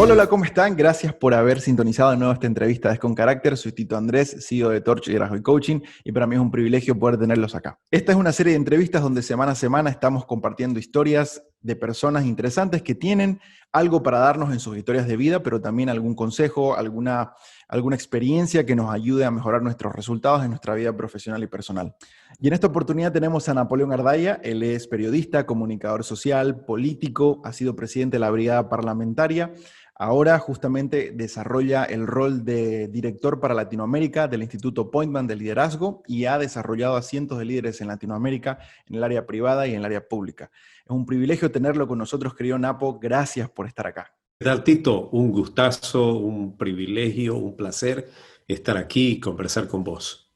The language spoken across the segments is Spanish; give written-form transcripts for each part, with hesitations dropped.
Hola, hola, ¿cómo están? Gracias por haber sintonizado de nuevo esta entrevista de Es con Carácter. Soy Tito Andrés, CEO de Torch Liderazgo y Coaching, y para mí es un privilegio poder tenerlos acá. Esta es una serie de entrevistas donde semana a semana estamos compartiendo historias de personas interesantes que tienen algo para darnos en sus historias de vida, pero también algún consejo, alguna experiencia que nos ayude a mejorar nuestros resultados en nuestra vida profesional y personal. Y en esta oportunidad tenemos a Napoleón Ardaya. Él es periodista, comunicador social, político, ha sido presidente de la Brigada Parlamentaria. Ahora justamente desarrolla el rol de director para Latinoamérica del Instituto Pointman de Liderazgo y ha desarrollado a cientos de líderes en Latinoamérica, en el área privada y en el área pública. Es un privilegio tenerlo con nosotros, querido Napo. Gracias por estar acá. ¿Qué tal, Tito? Un gustazo, un privilegio, un placer estar aquí y conversar con vos.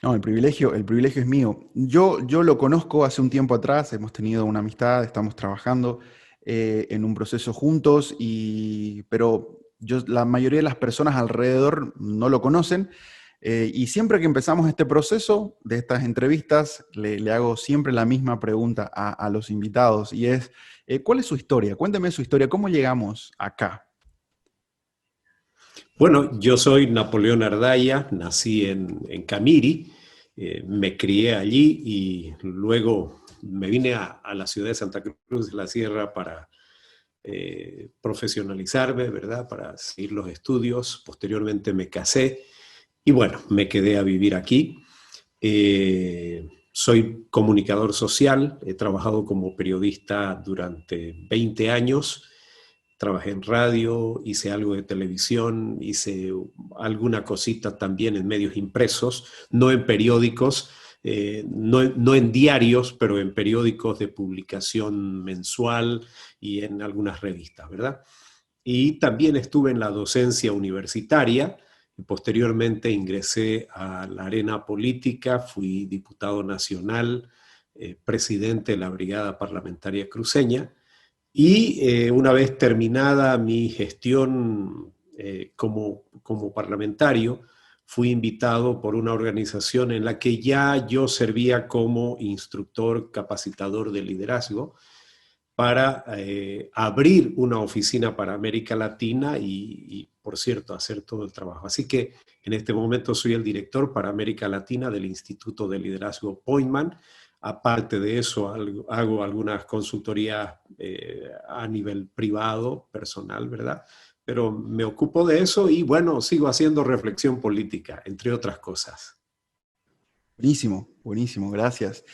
No, el privilegio es mío. Yo lo conozco hace un tiempo atrás, hemos tenido una amistad, estamos trabajando en un proceso juntos, pero la mayoría de las personas alrededor no lo conocen. Y siempre que empezamos este proceso de estas entrevistas, le hago siempre la misma pregunta a los invitados y es, ¿cuál es su historia? Cuénteme su historia, ¿cómo llegamos acá? Bueno, yo soy Napoleón Ardaya, nací en Camiri, me crié allí y luego me vine a la ciudad de Santa Cruz de la Sierra para profesionalizarme, ¿verdad? Para seguir los estudios. Posteriormente me casé y bueno, me quedé a vivir aquí. Soy comunicador social, he trabajado como periodista durante 20 años, trabajé en radio, hice algo de televisión, hice alguna cosita también en medios impresos, no en periódicos, no en diarios, pero en periódicos de publicación mensual y en algunas revistas, ¿verdad? Y también estuve en la docencia universitaria. Posteriormente ingresé a la arena política, fui diputado nacional, presidente de la Brigada Parlamentaria Cruceña, y una vez terminada mi gestión como parlamentario, fui invitado por una organización en la que ya yo servía como instructor capacitador de liderazgo para abrir una oficina para América Latina por cierto, hacer todo el trabajo. Así que en este momento soy el director para América Latina del Instituto de Liderazgo Pointman. Aparte de eso, hago algunas consultorías a nivel privado, personal, ¿verdad? Pero me ocupo de eso y bueno, sigo haciendo reflexión política, entre otras cosas. Buenísimo, buenísimo, gracias.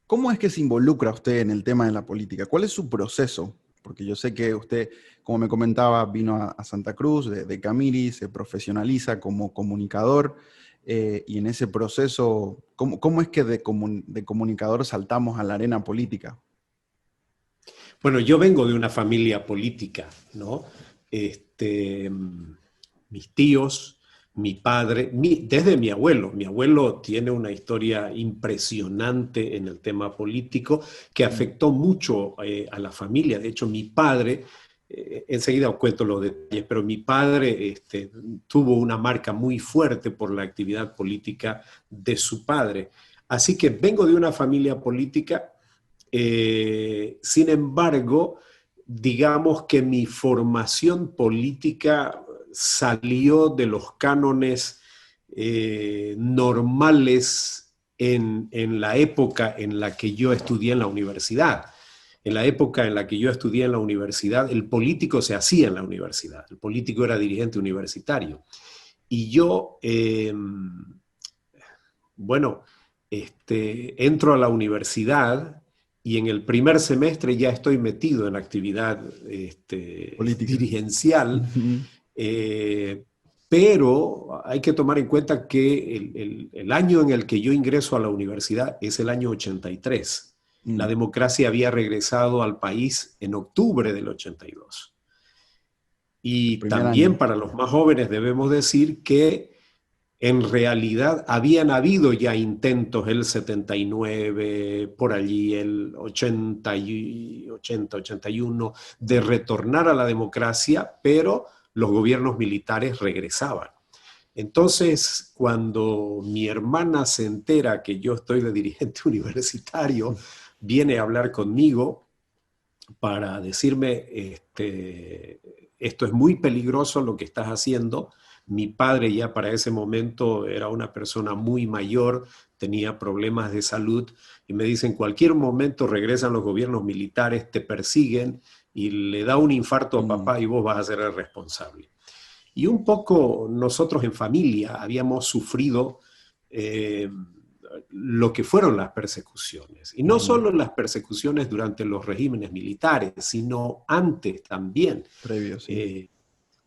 ¿Cómo es que se involucra usted en el tema de la política? ¿Cuál es su proceso? Porque yo sé que usted, como me comentaba, vino a Santa Cruz de Camiri, se profesionaliza como comunicador, y en ese proceso, ¿cómo es que de comunicador saltamos a la arena política? Bueno, yo vengo de una familia política, ¿no? Este, mis tíos, mi padre, desde mi abuelo tiene una historia impresionante en el tema político que Mm. afectó mucho a la familia. De hecho, mi padre, enseguida os cuento los detalles, pero mi padre tuvo una marca muy fuerte por la actividad política de su padre. Así que vengo de una familia política. Sin embargo, digamos que mi formación política salió de los cánones normales en la época en la que yo estudié en la universidad. En la época en la que yo estudié en la universidad, el político se hacía en la universidad, el político era dirigente universitario. Y yo, bueno, entro a la universidad y en el primer semestre ya estoy metido en actividad Política. dirigencial, Ujú. eh, pero hay que tomar en cuenta que el año en el que yo ingreso a la universidad es el año 83. La Mm. democracia había regresado al país en octubre del 82. El Y primer también año. para los más jóvenes debemos decir que en realidad habían habido ya intentos el 79, por allí el 80, 81, de retornar a la democracia, pero los gobiernos militares regresaban. Entonces, cuando mi hermana se entera que yo estoy de dirigente universitario, viene a hablar conmigo para decirme, esto es muy peligroso lo que estás haciendo. Mi padre ya para ese momento era una persona muy mayor, tenía problemas de salud y me dicen, en cualquier momento regresan los gobiernos militares, te persiguen y le da un infarto a Mm, papá y vos vas a ser el responsable. Y un poco nosotros en familia habíamos sufrido eh, lo que fueron las persecuciones. Y no ujú. solo las persecuciones durante los regímenes militares, sino antes también. Previo, sí. Eh,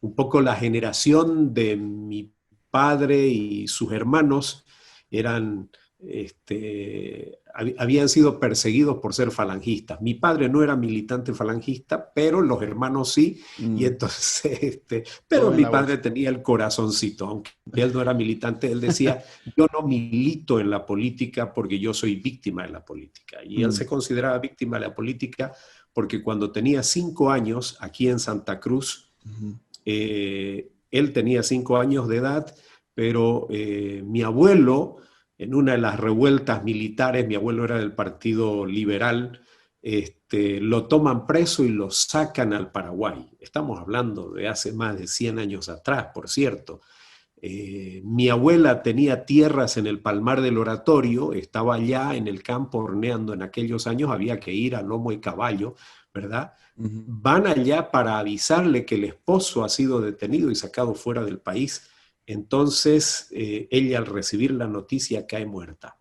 un poco la generación de mi padre y sus hermanos eran, habían sido perseguidos por ser falangistas. Mi padre no era militante falangista, pero los hermanos sí, y Mm, entonces, pero todo en mi la padre bolsa. tenía el corazoncito, aunque él no era militante, él decía, yo no milito en la política porque yo soy víctima de la política. Y él Mm, se consideraba víctima de la política porque cuando tenía 5 años, aquí en Santa Cruz, ujú, él tenía 5 años de edad, pero mi abuelo, en una de las revueltas militares, mi abuelo era del Partido Liberal, lo toman preso y lo sacan al Paraguay. Estamos hablando de hace más de 100 años atrás, por cierto. Mi abuela tenía tierras en el Palmar del Oratorio, estaba allá en el campo horneando en aquellos años, había que ir a lomo y caballo, ¿verdad? ujú, Van allá para avisarle que el esposo ha sido detenido y sacado fuera del país. Entonces, ella al recibir la noticia cae muerta.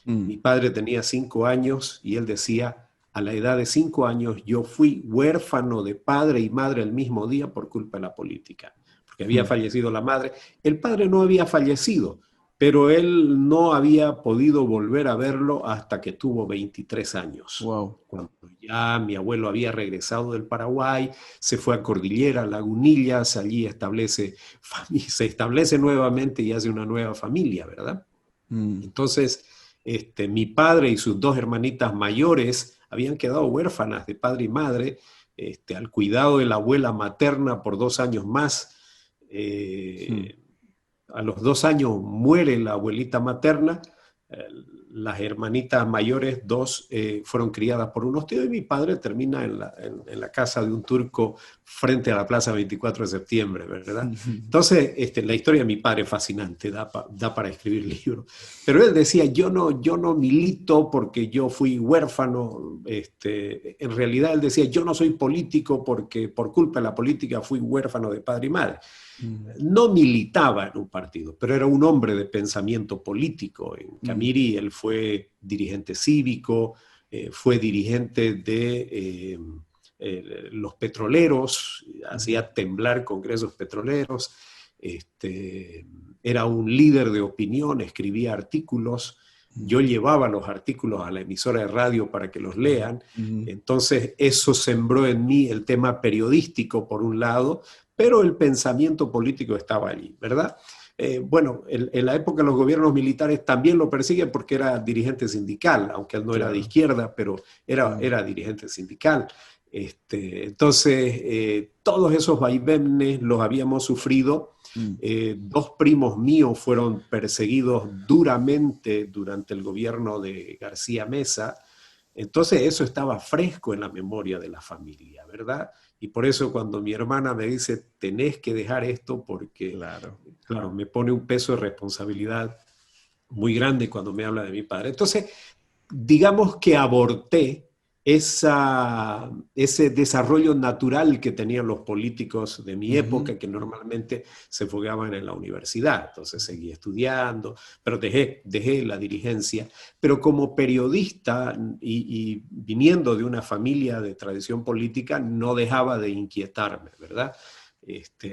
mm, Mi padre tenía 5 años y él decía, a la edad de 5 años yo fui huérfano de padre y madre el mismo día por culpa de la política, porque había mm. fallecido la madre. El padre no había fallecido, pero él no había podido volver a verlo hasta que tuvo 23 años. Wow. Cuando ya mi abuelo había regresado del Paraguay, se fue a Cordillera, Lagunillas, allí se establece nuevamente y hace una nueva familia, ¿verdad? Mm, Entonces, mi padre y sus dos hermanitas mayores habían quedado huérfanas de padre y madre, al cuidado de la abuela materna por 2 años más. mm. Eh, a los 2 años muere la abuelita materna, eh, las hermanitas mayores, dos, fueron criadas por unos tíos y mi padre termina en la casa de un turco frente a la Plaza 24 de septiembre, ¿verdad? Entonces, la historia de mi padre es fascinante, da para escribir libros. Pero él decía, yo no milito porque yo fui huérfano. En realidad él decía, yo no soy político porque por culpa de la política fui huérfano de padre y madre. Mm, No militaba en un partido, pero era un hombre de pensamiento político. En mm, Camiri él fue dirigente cívico, fue dirigente de los petroleros, ujú, hacía temblar congresos petroleros, este, era un líder de opinión, escribía artículos. mm. Yo llevaba los artículos a la emisora de radio para que los Claro. lean. Ujú, Entonces, eso sembró en mí el tema periodístico, por un lado, pero el pensamiento político estaba allí, ¿verdad? Bueno, en la época los gobiernos militares también lo persiguen porque era dirigente sindical, aunque él no era de claro. izquierda, pero era, Mm, era dirigente sindical. Entonces, todos esos vaivenes los habíamos sufrido. mm, Dos primos míos fueron perseguidos duramente durante el gobierno de García Meza. Entonces eso estaba fresco en la memoria de la familia, ¿verdad? Y por eso cuando mi hermana me dice, tenés que dejar esto porque, claro. claro, me pone un peso de responsabilidad muy grande cuando me habla de mi padre. Entonces, digamos que aborté ese desarrollo natural que tenían los políticos de mi Ujú, época, que normalmente se fogueaban en la universidad. Entonces seguí estudiando, pero dejé la dirigencia. Pero como periodista y viniendo de una familia de tradición política, no dejaba de inquietarme, ¿verdad?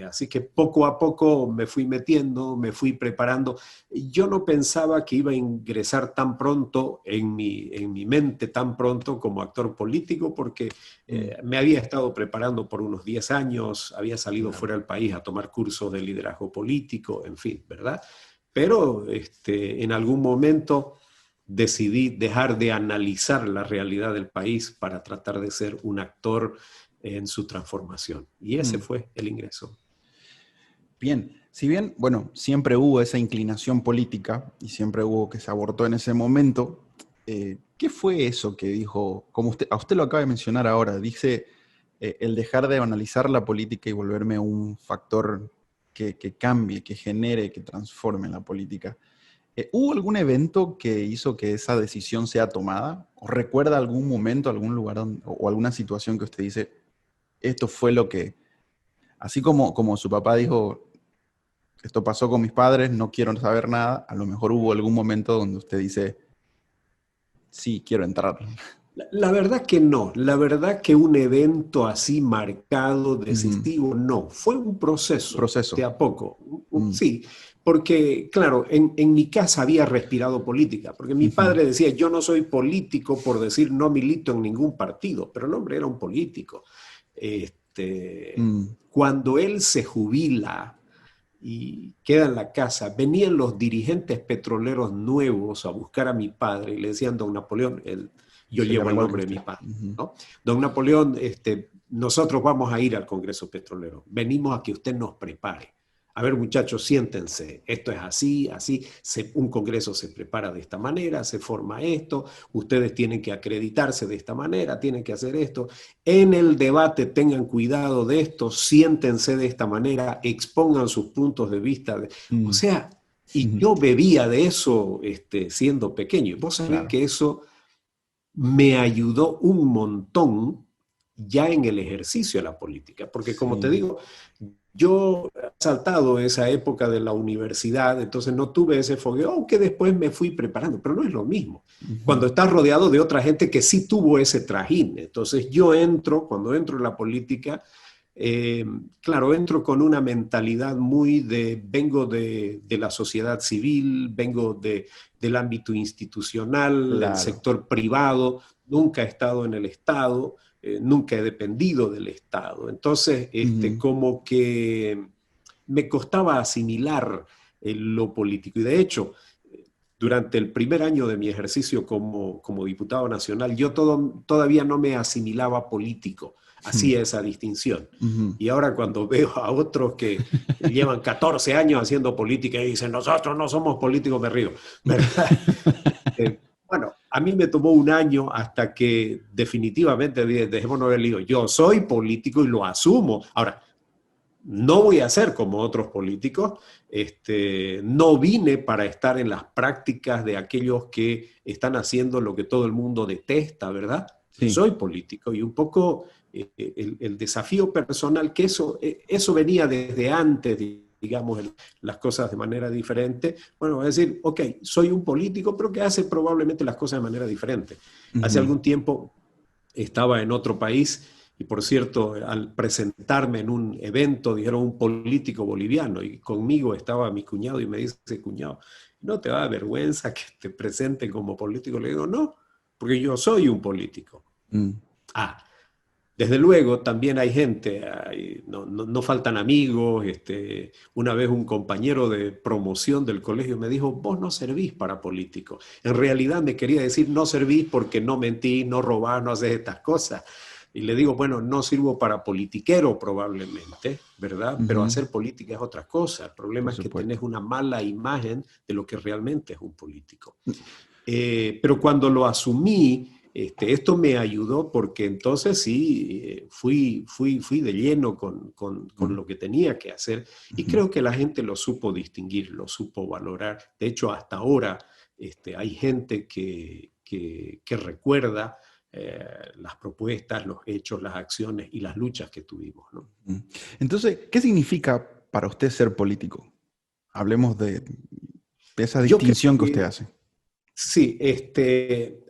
Así que poco a poco me fui metiendo, me fui preparando. Yo no pensaba que iba a ingresar tan pronto en mi mente, tan pronto como actor político, porque mm, me había estado preparando por unos 10 años, había salido claro. fuera del país a tomar cursos de liderazgo político, en fin, ¿verdad? Pero en algún momento decidí dejar de analizar la realidad del país para tratar de ser un actor en su transformación. Y ese Mm. fue el ingreso. Bien, si bien, bueno, siempre hubo esa inclinación política y siempre hubo que se abortó en ese momento, ¿Qué fue eso que dijo? Como a usted lo acaba de mencionar ahora, dice el dejar de analizar la política y volverme un factor que cambie, que genere, que transforme la política. ¿Hubo algún evento que hizo que esa decisión sea tomada? ¿O recuerda algún momento, algún lugar o alguna situación que usted dice, esto fue lo que, así como su papá dijo, esto pasó con mis padres, no quiero saber nada, a lo mejor hubo algún momento donde usted dice, sí, quiero entrar. La verdad que no, la verdad que un evento así marcado, Ujú. decisivo, no, fue un proceso, de Proceso. a poco. Mm. Sí, porque claro, en mi casa había respirado política, porque mi Ujú. padre decía, yo no soy político por decir no milito en ningún partido, pero el hombre era un político. Mm. Cuando él se jubila y queda en la casa, venían los dirigentes petroleros nuevos a buscar a mi padre y le decían, don Napoleón, yo Se llevo llama el igual que nombre de mi usted. padre, Ujú. ¿no? Don Napoleón, nosotros vamos a ir al Congreso Petrolero, venimos a que usted nos prepare. A ver, muchachos, siéntense. Esto es así, así. Un congreso se prepara de esta manera, se forma esto. Ustedes tienen que acreditarse de esta manera, tienen que hacer esto. En el debate tengan cuidado de esto, siéntense de esta manera, expongan sus puntos de vista. O Mm. sea, y Ujú. yo bebía de eso siendo pequeño. Vos sabés Claro. que eso me ayudó un montón ya en el ejercicio de la política, porque como te Sí. digo, yo he saltado esa época de la universidad, entonces no tuve ese fogueo, aunque después me fui preparando, pero no es lo mismo. Ujú. Cuando estás rodeado de otra gente que sí tuvo ese trajín, entonces cuando entro en la política, eh, claro, entro con una mentalidad vengo de la sociedad civil, del ámbito institucional, el Claro. sector privado, nunca he estado en el Estado, nunca he dependido del Estado. Entonces, Ujú. como que me costaba asimilar lo político. Y de hecho, durante el primer año de mi ejercicio como diputado nacional, yo todavía no me asimilaba político, hacía esa distinción. Ujú. Y ahora cuando veo a otros que llevan 14 años haciendo política y dicen, nosotros no somos políticos, me río, ¿verdad? Bueno, a mí me tomó un año hasta que definitivamente dejémonos del lío. Yo soy político y lo asumo. Ahora, no voy a ser como otros políticos. No vine para estar en las prácticas de aquellos que están haciendo lo que todo el mundo detesta, ¿verdad? Yo Sí. soy político y un poco el desafío personal, que eso venía desde antes, digamos, las cosas de manera diferente. Bueno, es decir, ok, soy un político, pero que hace probablemente las cosas de manera diferente. Hace Ujú. algún tiempo estaba en otro país y por cierto, al presentarme en un evento, dijeron un político boliviano y conmigo estaba mi cuñado y me dice, cuñado, ¿no te da vergüenza que te presenten como político? Le digo, no, porque yo soy un político. Mm. Ah, desde luego, también hay gente, no faltan amigos. Una vez un compañero de promoción del colegio me dijo, vos no servís para político. En realidad me quería decir, no servís porque no mentís, no robás, no haces estas cosas. Y le digo, bueno, no sirvo para politiquero probablemente, ¿verdad? Pero Ujú. hacer política es otra cosa. El problema Por es que tenés supuesto. una mala imagen de lo que realmente es un político. Pero cuando lo asumí, esto me ayudó porque entonces sí, fui de lleno con Mm. lo que tenía que hacer y Ujú. creo que la gente lo supo distinguir, lo supo valorar. De hecho, hasta ahora hay gente que recuerda las propuestas, los hechos, las acciones y las luchas que tuvimos, ¿no? Mm. Entonces, ¿qué significa para usted ser político? Hablemos de esa Yo creo distinción que usted que hace. sí,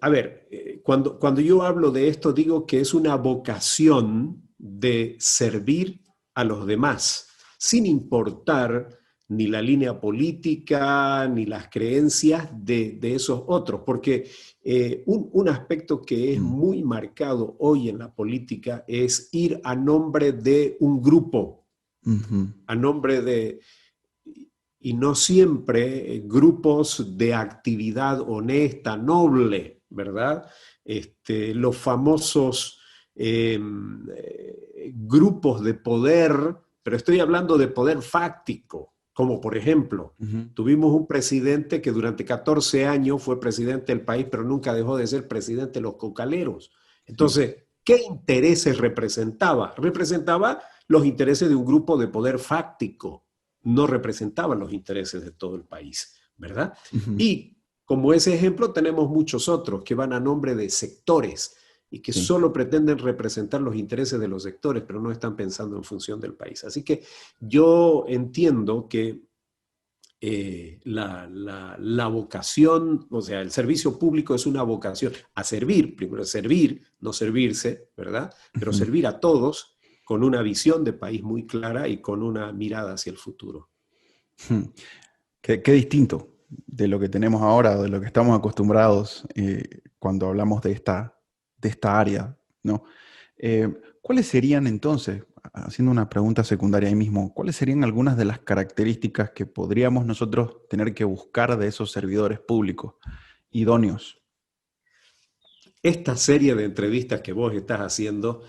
a ver, cuando yo hablo de esto digo que es una vocación de servir a los demás, sin importar ni la línea política ni las creencias de esos otros, porque un aspecto que es Mm. muy marcado hoy en la política es ir a nombre de un grupo, Ujú. a nombre de, y no siempre grupos de actividad honesta, noble, ¿verdad? Los famosos grupos de poder, pero estoy hablando de poder fáctico, Como por ejemplo, Ujú. tuvimos un presidente que durante 14 años fue presidente del país, pero nunca dejó de ser presidente de los cocaleros. Sí. Entonces, ¿qué intereses representaba? Representaba los intereses de un grupo de poder fáctico, no representaba los intereses de todo el país, ¿verdad? Ujú. Y como ese ejemplo tenemos muchos otros que van a nombre de sectores y que Sí. solo pretenden representar los intereses de los sectores, pero no están pensando en función del país. Así que yo entiendo que la vocación, o sea, el servicio público es una vocación a servir, primero servir, no servirse, ¿verdad? Pero Ujú. servir a todos con una visión de país muy clara y con una mirada hacia el futuro. Ujú. Qué distinto de lo que tenemos ahora, de lo que estamos acostumbrados cuando hablamos de esta área, ¿no? ¿Cuáles serían entonces, haciendo una pregunta secundaria ahí mismo, cuáles serían algunas de las características que podríamos nosotros tener que buscar de esos servidores públicos idóneos? Esta serie de entrevistas que vos estás haciendo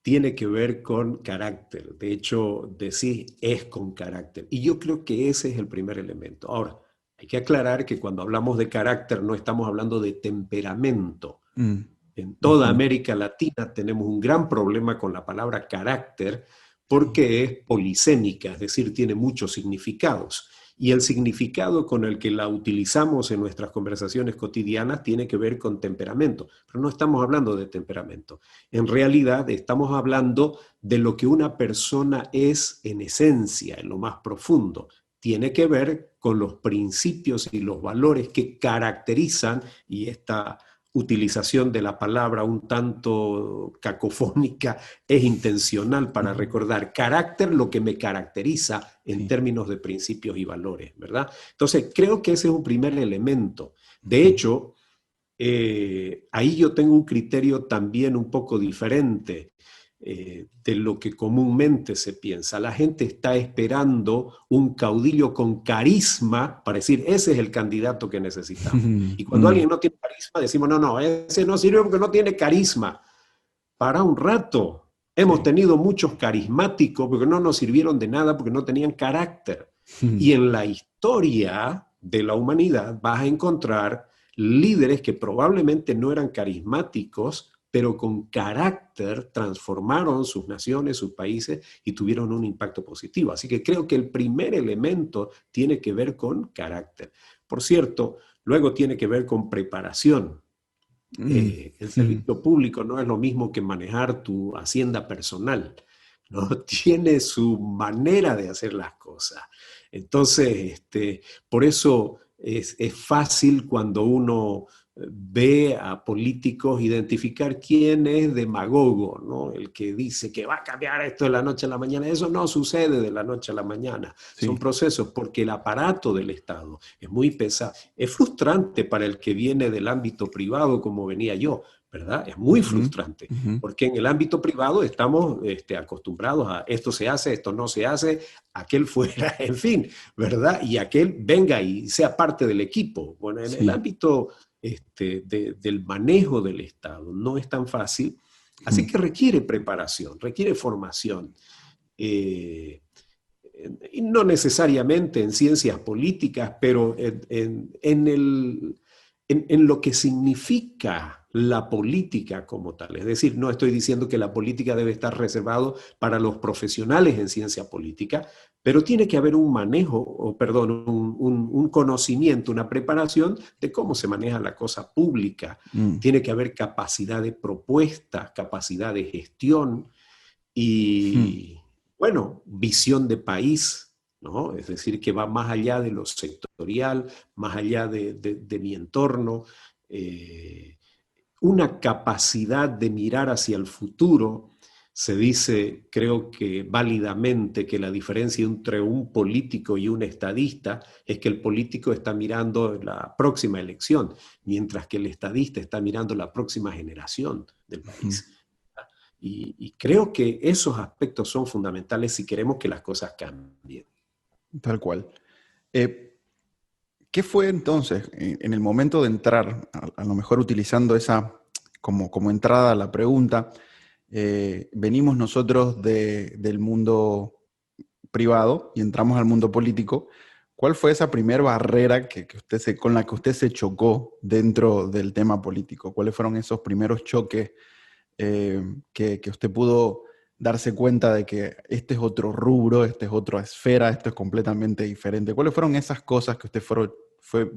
tiene que ver con carácter. De hecho, decís es con carácter. Y yo creo que ese es el primer elemento. Ahora, hay que aclarar que cuando hablamos de carácter no estamos hablando de temperamento. Mm. En toda Ujú. América Latina tenemos un gran problema con la palabra carácter Sí. porque es polisémica, es decir, tiene muchos significados. Y el significado con el que la utilizamos en nuestras conversaciones cotidianas tiene que ver con temperamento, pero no estamos hablando de temperamento. En realidad estamos hablando de lo que una persona es en esencia, en lo más profundo. Tiene que ver con los principios y los valores que caracterizan, y esta utilización de la palabra un tanto cacofónica es intencional para Ujú. recordar carácter, lo que me caracteriza en Sí. términos de principios y valores, ¿verdad? Entonces, creo que ese es un primer elemento. De Ujú. hecho, ahí yo tengo un criterio también un poco diferente de lo que comúnmente se piensa. La gente está esperando un caudillo con carisma para decir, ese es el candidato que necesitamos. Y cuando Mm. alguien no tiene carisma, decimos, no, no, ese no sirve porque no tiene carisma. Para un rato. Hemos Sí. tenido muchos carismáticos porque no nos sirvieron de nada, porque no tenían carácter. Y en la historia de la humanidad vas a encontrar líderes que probablemente no eran carismáticos, pero con carácter transformaron sus naciones, sus países y tuvieron un impacto positivo. Así que creo que el primer elemento tiene que ver con carácter. Por cierto, luego tiene que ver con preparación. Mm. El Mm. servicio público no es lo mismo que manejar tu hacienda personal, ¿no? Tiene su manera de hacer las cosas. Entonces, por eso es fácil cuando uno ve a políticos identificar quién es demagogo, ¿no? El que dice que va a cambiar esto de la noche a la mañana. Eso no sucede de la noche a la mañana. Son Sí. procesos porque el aparato del Estado es muy pesado. Es frustrante para el que viene del ámbito privado como venía yo, ¿verdad? Es muy Ujú. frustrante, Ujú. porque en el ámbito privado estamos acostumbrados a esto se hace, esto no se hace, aquel fuera, en fin, ¿verdad? Y aquel venga y sea parte del equipo. Bueno, en el Sí. ámbito del manejo del Estado no es tan fácil, así Mm. que requiere preparación, requiere formación. Eh, y no necesariamente en ciencias políticas, pero en lo que significa la política como tal. Es decir, no estoy diciendo que la política debe estar reservado para los profesionales en ciencia política, pero tiene que haber un manejo, o perdón, un conocimiento, una preparación de cómo se maneja la cosa pública. Mm. Tiene que haber capacidad de propuesta, capacidad de gestión, Mm. y, bueno, visión de país, ¿no? Es decir, que va más allá de lo sectorial, más allá de mi entorno, eh, una capacidad de mirar hacia el futuro. Se dice, creo que válidamente, que la diferencia entre un político y un estadista es que el político está mirando la próxima elección, mientras que el estadista está mirando la próxima generación del Mm. país. Y creo que esos aspectos son fundamentales si queremos que las cosas cambien. Tal cual. Eh, ¿Qué fue entonces en el momento de entrar, a lo mejor utilizando esa como entrada a la pregunta? Venimos nosotros del mundo privado y entramos al mundo político, ¿cuál fue esa primera barrera con la que usted se chocó dentro del tema político? ¿Cuáles fueron esos primeros choques que usted pudo darse cuenta de que este es otro rubro, este es otra esfera, esto es completamente diferente? ¿Cuáles fueron esas cosas que usted fue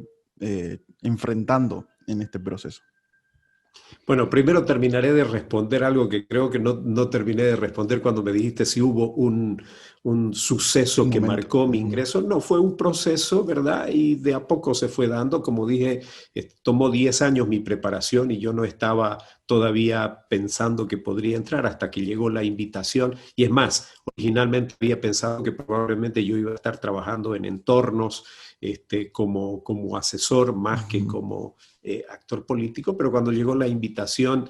enfrentando en este proceso? Bueno, primero terminaré de responder algo que creo que no terminé de responder cuando me dijiste si hubo un Un suceso que momento. marcó mi Ujú. ingreso. No, fue un proceso, ¿verdad? Y de a poco se fue dando. Como dije, tomó 10 años mi preparación y yo no estaba todavía pensando que podría entrar hasta que llegó la invitación. Y es más, originalmente había pensado que probablemente yo iba a estar trabajando en entornos como asesor más que Ujú. como actor político, pero cuando llegó la invitación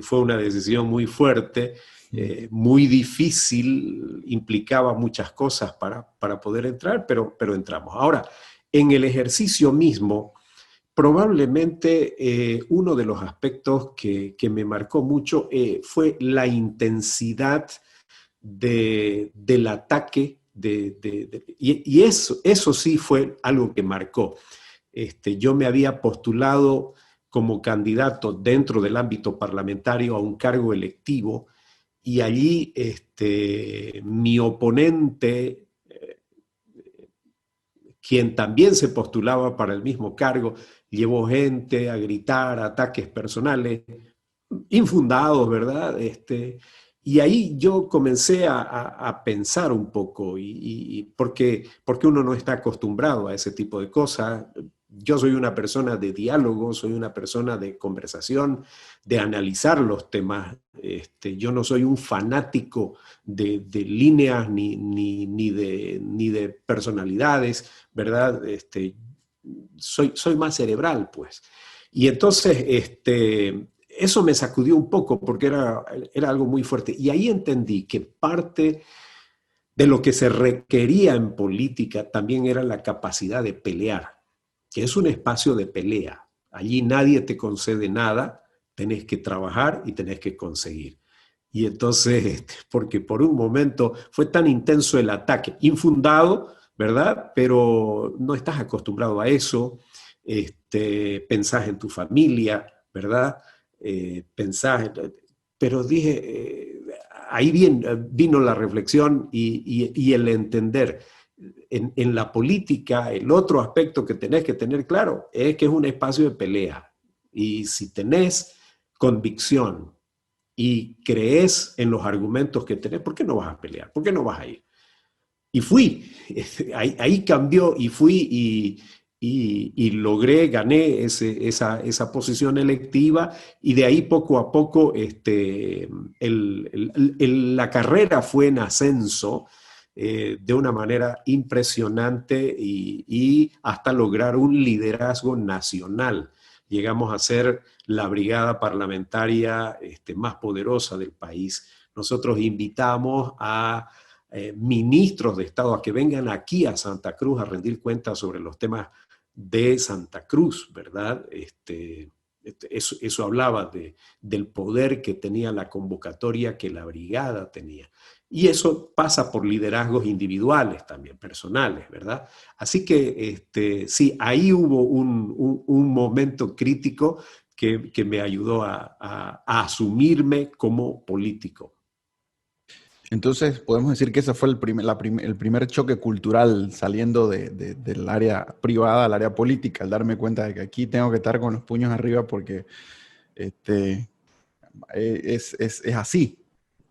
fue una decisión muy fuerte, Ujú. muy difícil, implicaba muchas cosas para poder entrar, pero entramos. Ahora, en el ejercicio mismo, probablemente uno de los aspectos que me marcó mucho fue la intensidad del ataque, y eso sí fue algo que marcó. Yo me había postulado como candidato dentro del ámbito parlamentario a un cargo electivo y allí mi oponente, quien también se postulaba para el mismo cargo, llevó gente a gritar ataques personales infundados, ¿verdad? Y ahí yo comencé a pensar un poco, porque uno no está acostumbrado a ese tipo de cosas. Yo soy una persona de diálogo, soy una persona de conversación, de analizar los temas. Yo no soy un fanático de líneas ni de personalidades, ¿verdad? Soy más cerebral, pues. Y entonces, eso me sacudió un poco porque era algo muy fuerte. Y ahí entendí que parte de lo que se requería en política también era la capacidad de pelear, que es un espacio de pelea. Allí nadie te concede nada, tenés que trabajar y tenés que conseguir. Y entonces, porque por un momento fue tan intenso el ataque, infundado, ¿verdad? Pero no estás acostumbrado a eso, pensás en tu familia, ¿verdad? Pensás, pero dije, ahí vino la reflexión y el entender. En la política, el otro aspecto que tenés que tener claro es que es un espacio de pelea. Y si tenés convicción y crees en los argumentos que tenés, ¿por qué no vas a pelear? ¿Por qué no vas a ir? Y fui, ahí cambió y fui y logré, gané esa posición electiva y de ahí poco a poco la carrera fue en ascenso de una manera impresionante y hasta lograr un liderazgo nacional. Llegamos a ser la brigada parlamentaria más poderosa del país. Nosotros invitamos a ministros de Estado a que vengan aquí a Santa Cruz a rendir cuentas sobre los temas de Santa Cruz, ¿verdad? Eso hablaba del poder que tenía la convocatoria que la brigada tenía. Y eso pasa por liderazgos individuales también, personales, ¿verdad? Así que sí, ahí hubo un momento crítico que me ayudó a asumirme como político. Entonces, podemos decir que ese fue el primer choque cultural saliendo del área privada al área política, al darme cuenta de que aquí tengo que estar con los puños arriba porque este, es así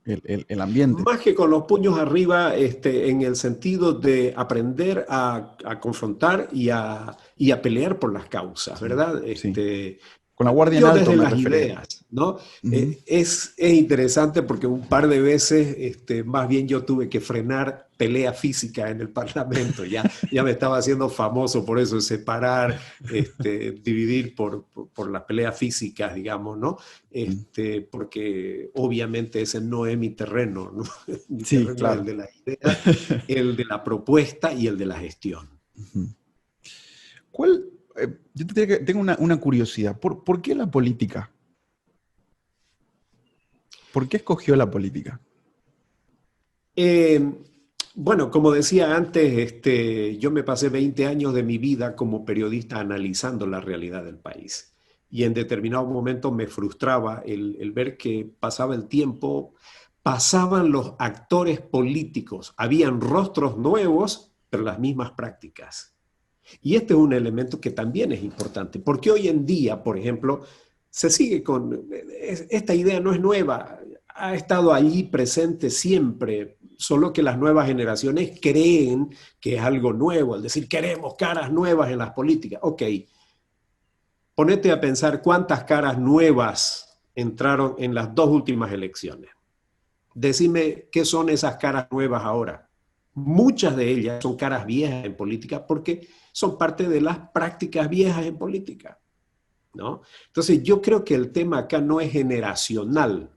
el ambiente. Más que con los puños arriba, en el sentido de aprender a confrontar y a pelear por las causas, Sí, ¿verdad? sí. Con la guardia en Yo alto desde me las refería. ideas, ¿no? Ujú. Es interesante porque un par de veces, más bien yo tuve que frenar pelea física en el Parlamento, ya me estaba haciendo famoso por eso, separar, dividir por las peleas físicas, digamos, ¿no? Porque obviamente ese no es mi terreno, ¿no? Mi Sí, terreno es el claro. de la idea, el de la propuesta y el de la gestión. Ujú. ¿Cuál, tengo una curiosidad. ¿Por qué la política? ¿Por qué escogió la política? Eh, Bueno, como decía antes, yo me pasé 20 años de mi vida como periodista analizando la realidad del país. Y en determinados momentos me frustraba el ver que pasaba el tiempo, pasaban los actores políticos, habían rostros nuevos, pero las mismas prácticas. Y este es un elemento que también es importante, porque hoy en día, por ejemplo, se sigue con, esta idea no es nueva, ha estado allí presente siempre, solo que las nuevas generaciones creen que es algo nuevo, al decir queremos caras nuevas en las políticas. Ok, ponete a pensar cuántas caras nuevas entraron en las dos últimas elecciones. Decime qué son esas caras nuevas ahora. Muchas de ellas son caras viejas en política porque son parte de las prácticas viejas en política, ¿no? Entonces yo creo que el tema acá no es generacional,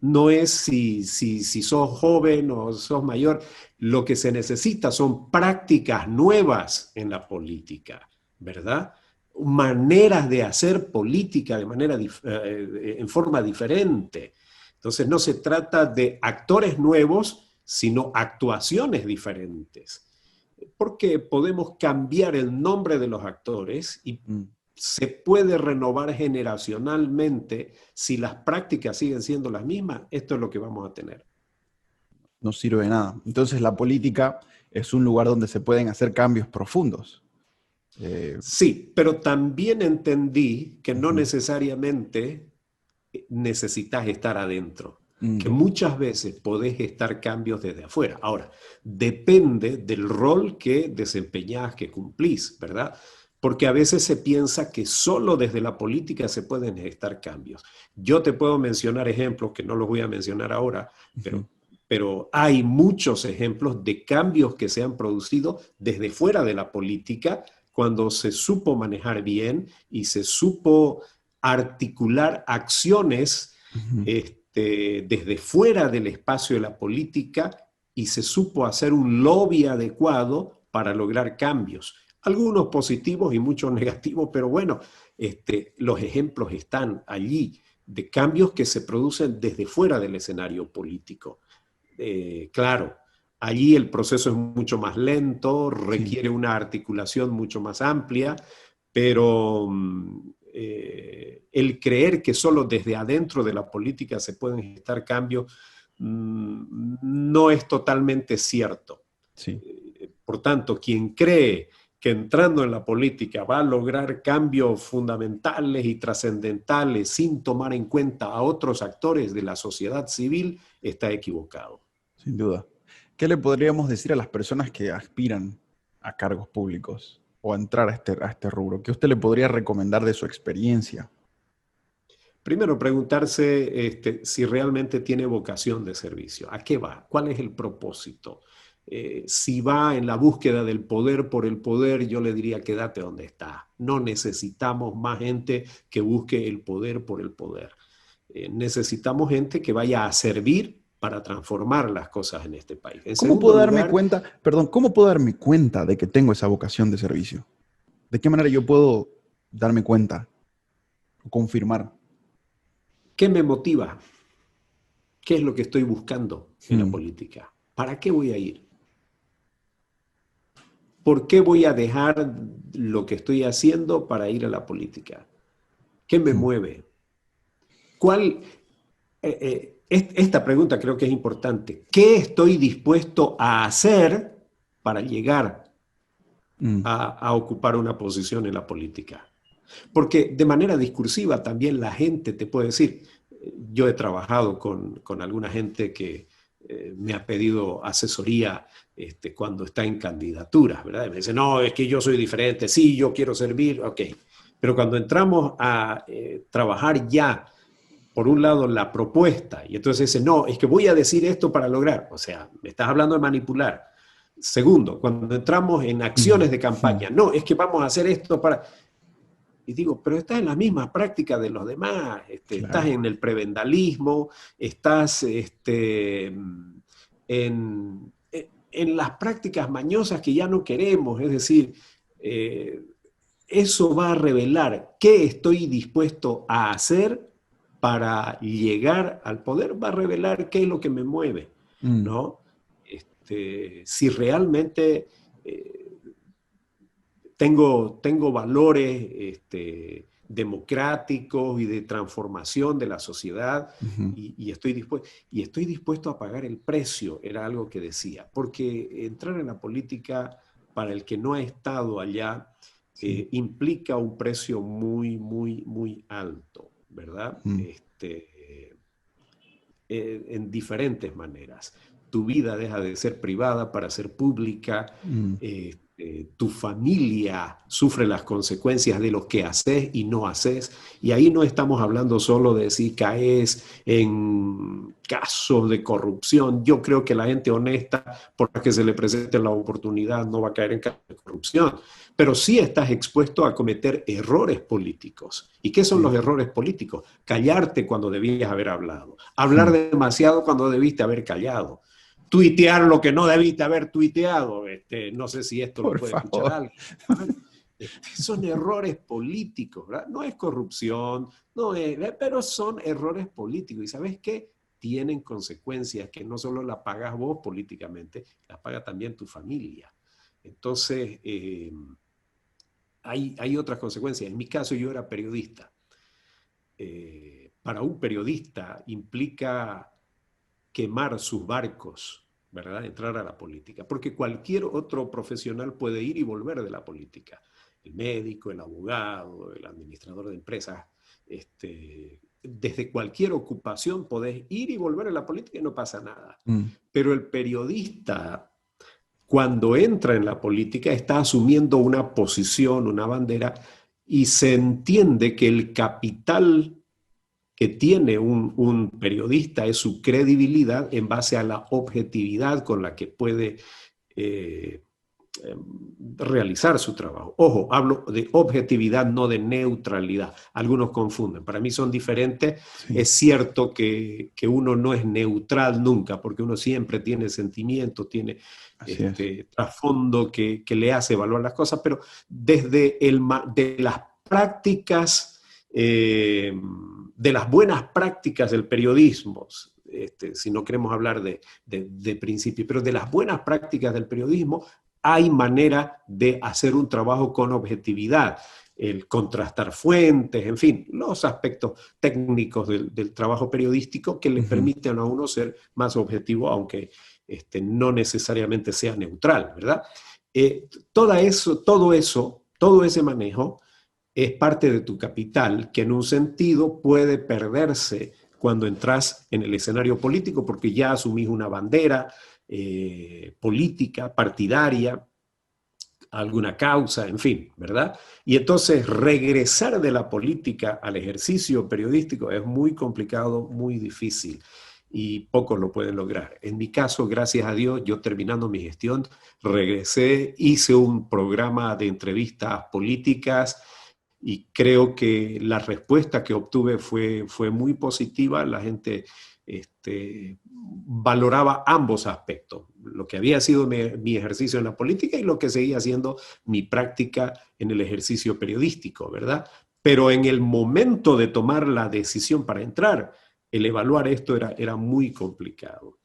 no es si sos joven o sos mayor, lo que se necesita son prácticas nuevas en la política, ¿verdad? Maneras de hacer política de manera en forma diferente. Entonces no se trata de actores nuevos, sino actuaciones diferentes. Porque podemos cambiar el nombre de los actores y Mm. se puede renovar generacionalmente si las prácticas siguen siendo las mismas. Esto es lo que vamos a tener. No sirve de nada. Entonces la política es un lugar donde se pueden hacer cambios profundos. Eh, Sí, pero también entendí que no Ujú. necesariamente necesitas estar adentro, que Mm. muchas veces podés estar cambios desde afuera. Ahora, depende del rol que desempeñás, que cumplís, ¿verdad? Porque a veces se piensa que solo desde la política se pueden gestar cambios. Yo te puedo mencionar ejemplos, que no los voy a mencionar ahora, Ujú. pero hay muchos ejemplos de cambios que se han producido desde fuera de la política cuando se supo manejar bien y se supo articular acciones Ujú. desde fuera del espacio de la política y se supo hacer un lobby adecuado para lograr cambios. Algunos positivos y muchos negativos, pero bueno, los ejemplos están allí de cambios que se producen desde fuera del escenario político. Claro, allí el proceso es mucho más lento, Sí. requiere una articulación mucho más amplia, pero el creer que solo desde adentro de la política se pueden gestar cambios no es totalmente cierto. Sí. Por tanto, quien cree que entrando en la política va a lograr cambios fundamentales y trascendentales sin tomar en cuenta a otros actores de la sociedad civil, está equivocado. Sin duda. ¿Qué le podríamos decir a las personas que aspiran a cargos públicos o a entrar a este rubro? ¿Qué usted le podría recomendar de su experiencia? Primero, preguntarse si realmente tiene vocación de servicio. ¿A qué va? ¿Cuál es el propósito? Si va en la búsqueda del poder por el poder, yo le diría quédate donde está. No necesitamos más gente que busque el poder por el poder. Necesitamos gente que vaya a servir para transformar las cosas en este país. En ¿Cómo segundo puedo darme lugar, cuenta, perdón, cómo puedo darme cuenta de que tengo esa vocación de servicio? ¿De qué manera yo puedo darme cuenta o confirmar? ¿qué me motiva? ¿Qué es lo que estoy buscando en la Hmm. política? ¿Para qué voy a ir? ¿Por qué voy a dejar lo que estoy haciendo para ir a la política? ¿Qué me Hmm. mueve? ¿Cuál? Esta pregunta creo que es importante. ¿Qué estoy dispuesto a hacer para llegar Hmm. a ocupar una posición en la política? Porque de manera discursiva también la gente te puede decir, yo he trabajado con alguna gente que me ha pedido asesoría cuando está en candidaturas, ¿verdad? Y me dice, no, es que yo soy diferente, sí, yo quiero servir, ok. Pero cuando entramos a trabajar ya, por un lado, la propuesta, y entonces dice, no, es que voy a decir esto para lograr, o sea, me estás hablando de manipular. Segundo, cuando entramos en Hmm. acciones de Hmm. campaña, no, es que vamos a hacer esto para... Y digo, pero estás en la misma práctica de los demás, estás Claro. en el prebendalismo, estás en las prácticas mañosas que ya no queremos, es decir, eh, eso va a revelar qué estoy dispuesto a hacer para llegar al poder, va a revelar qué es lo que me mueve, Hmm. ¿no? si realmente tengo valores democráticos y de transformación de la sociedad, y estoy dispuesto a pagar el precio, era algo que decía, porque entrar en la política, para el que no ha estado allá, implica un precio muy, muy, muy alto, ¿verdad? En diferentes maneras. Tu vida deja de ser privada para ser pública. Tu familia sufre las consecuencias de lo que haces y no haces. Y ahí no estamos hablando solo de si caes en casos de corrupción. Yo creo que la gente honesta, por la que se le presente la oportunidad, no va a caer en casos de corrupción. Pero sí estás expuesto a cometer errores políticos. ¿Y qué son los errores políticos? Callarte cuando debías haber hablado. Hablar demasiado cuando debiste haber callado. Tuitear lo que no debiste haber tuiteado. No sé si esto lo puede escuchar alguien. Son errores políticos, ¿verdad? No es corrupción, pero son errores políticos. ¿Y sabes qué? Tienen consecuencias que no solo las pagas vos políticamente, las paga también tu familia. Entonces, hay otras consecuencias. En mi caso, yo era periodista. Para un periodista implica quemar sus barcos, ¿verdad? Entrar a la política, porque cualquier otro profesional puede ir y volver de la política. El médico, el abogado, el administrador de empresas, desde cualquier ocupación podés ir y volver a la política y no pasa nada. Pero el periodista, cuando entra en la política, está asumiendo una posición, una bandera, y se entiende que el capital que tiene un periodista es su credibilidad en base a la objetividad con la que puede realizar su trabajo. Ojo, hablo de objetividad, no de neutralidad. Algunos confunden. Para mí son diferentes. Es cierto que uno no es neutral nunca, porque uno siempre tiene sentimientos, tiene trasfondo que le hace evaluar las cosas, pero desde de las prácticas, de las buenas prácticas del periodismo, si no queremos hablar de principios, pero de las buenas prácticas del periodismo, hay manera de hacer un trabajo con objetividad, el contrastar fuentes, en fin, los aspectos técnicos del trabajo periodístico que le permiten a uno ser más objetivo, aunque no necesariamente sea neutral, ¿verdad? Todo ese manejo es parte de tu capital, que en un sentido puede perderse cuando entras en el escenario político, porque ya asumís una bandera política, partidaria, alguna causa, en fin, ¿verdad? Y entonces regresar de la política al ejercicio periodístico es muy complicado, muy difícil, y pocos lo pueden lograr. En mi caso, gracias a Dios, yo terminando mi gestión, regresé, hice un programa de entrevistas políticas, y creo que la respuesta que obtuve fue muy positiva. La gente valoraba ambos aspectos, lo que había sido mi ejercicio en la política y lo que seguía siendo mi práctica en el ejercicio periodístico, ¿verdad? Pero en el momento de tomar la decisión para entrar, el evaluar esto era muy complicado.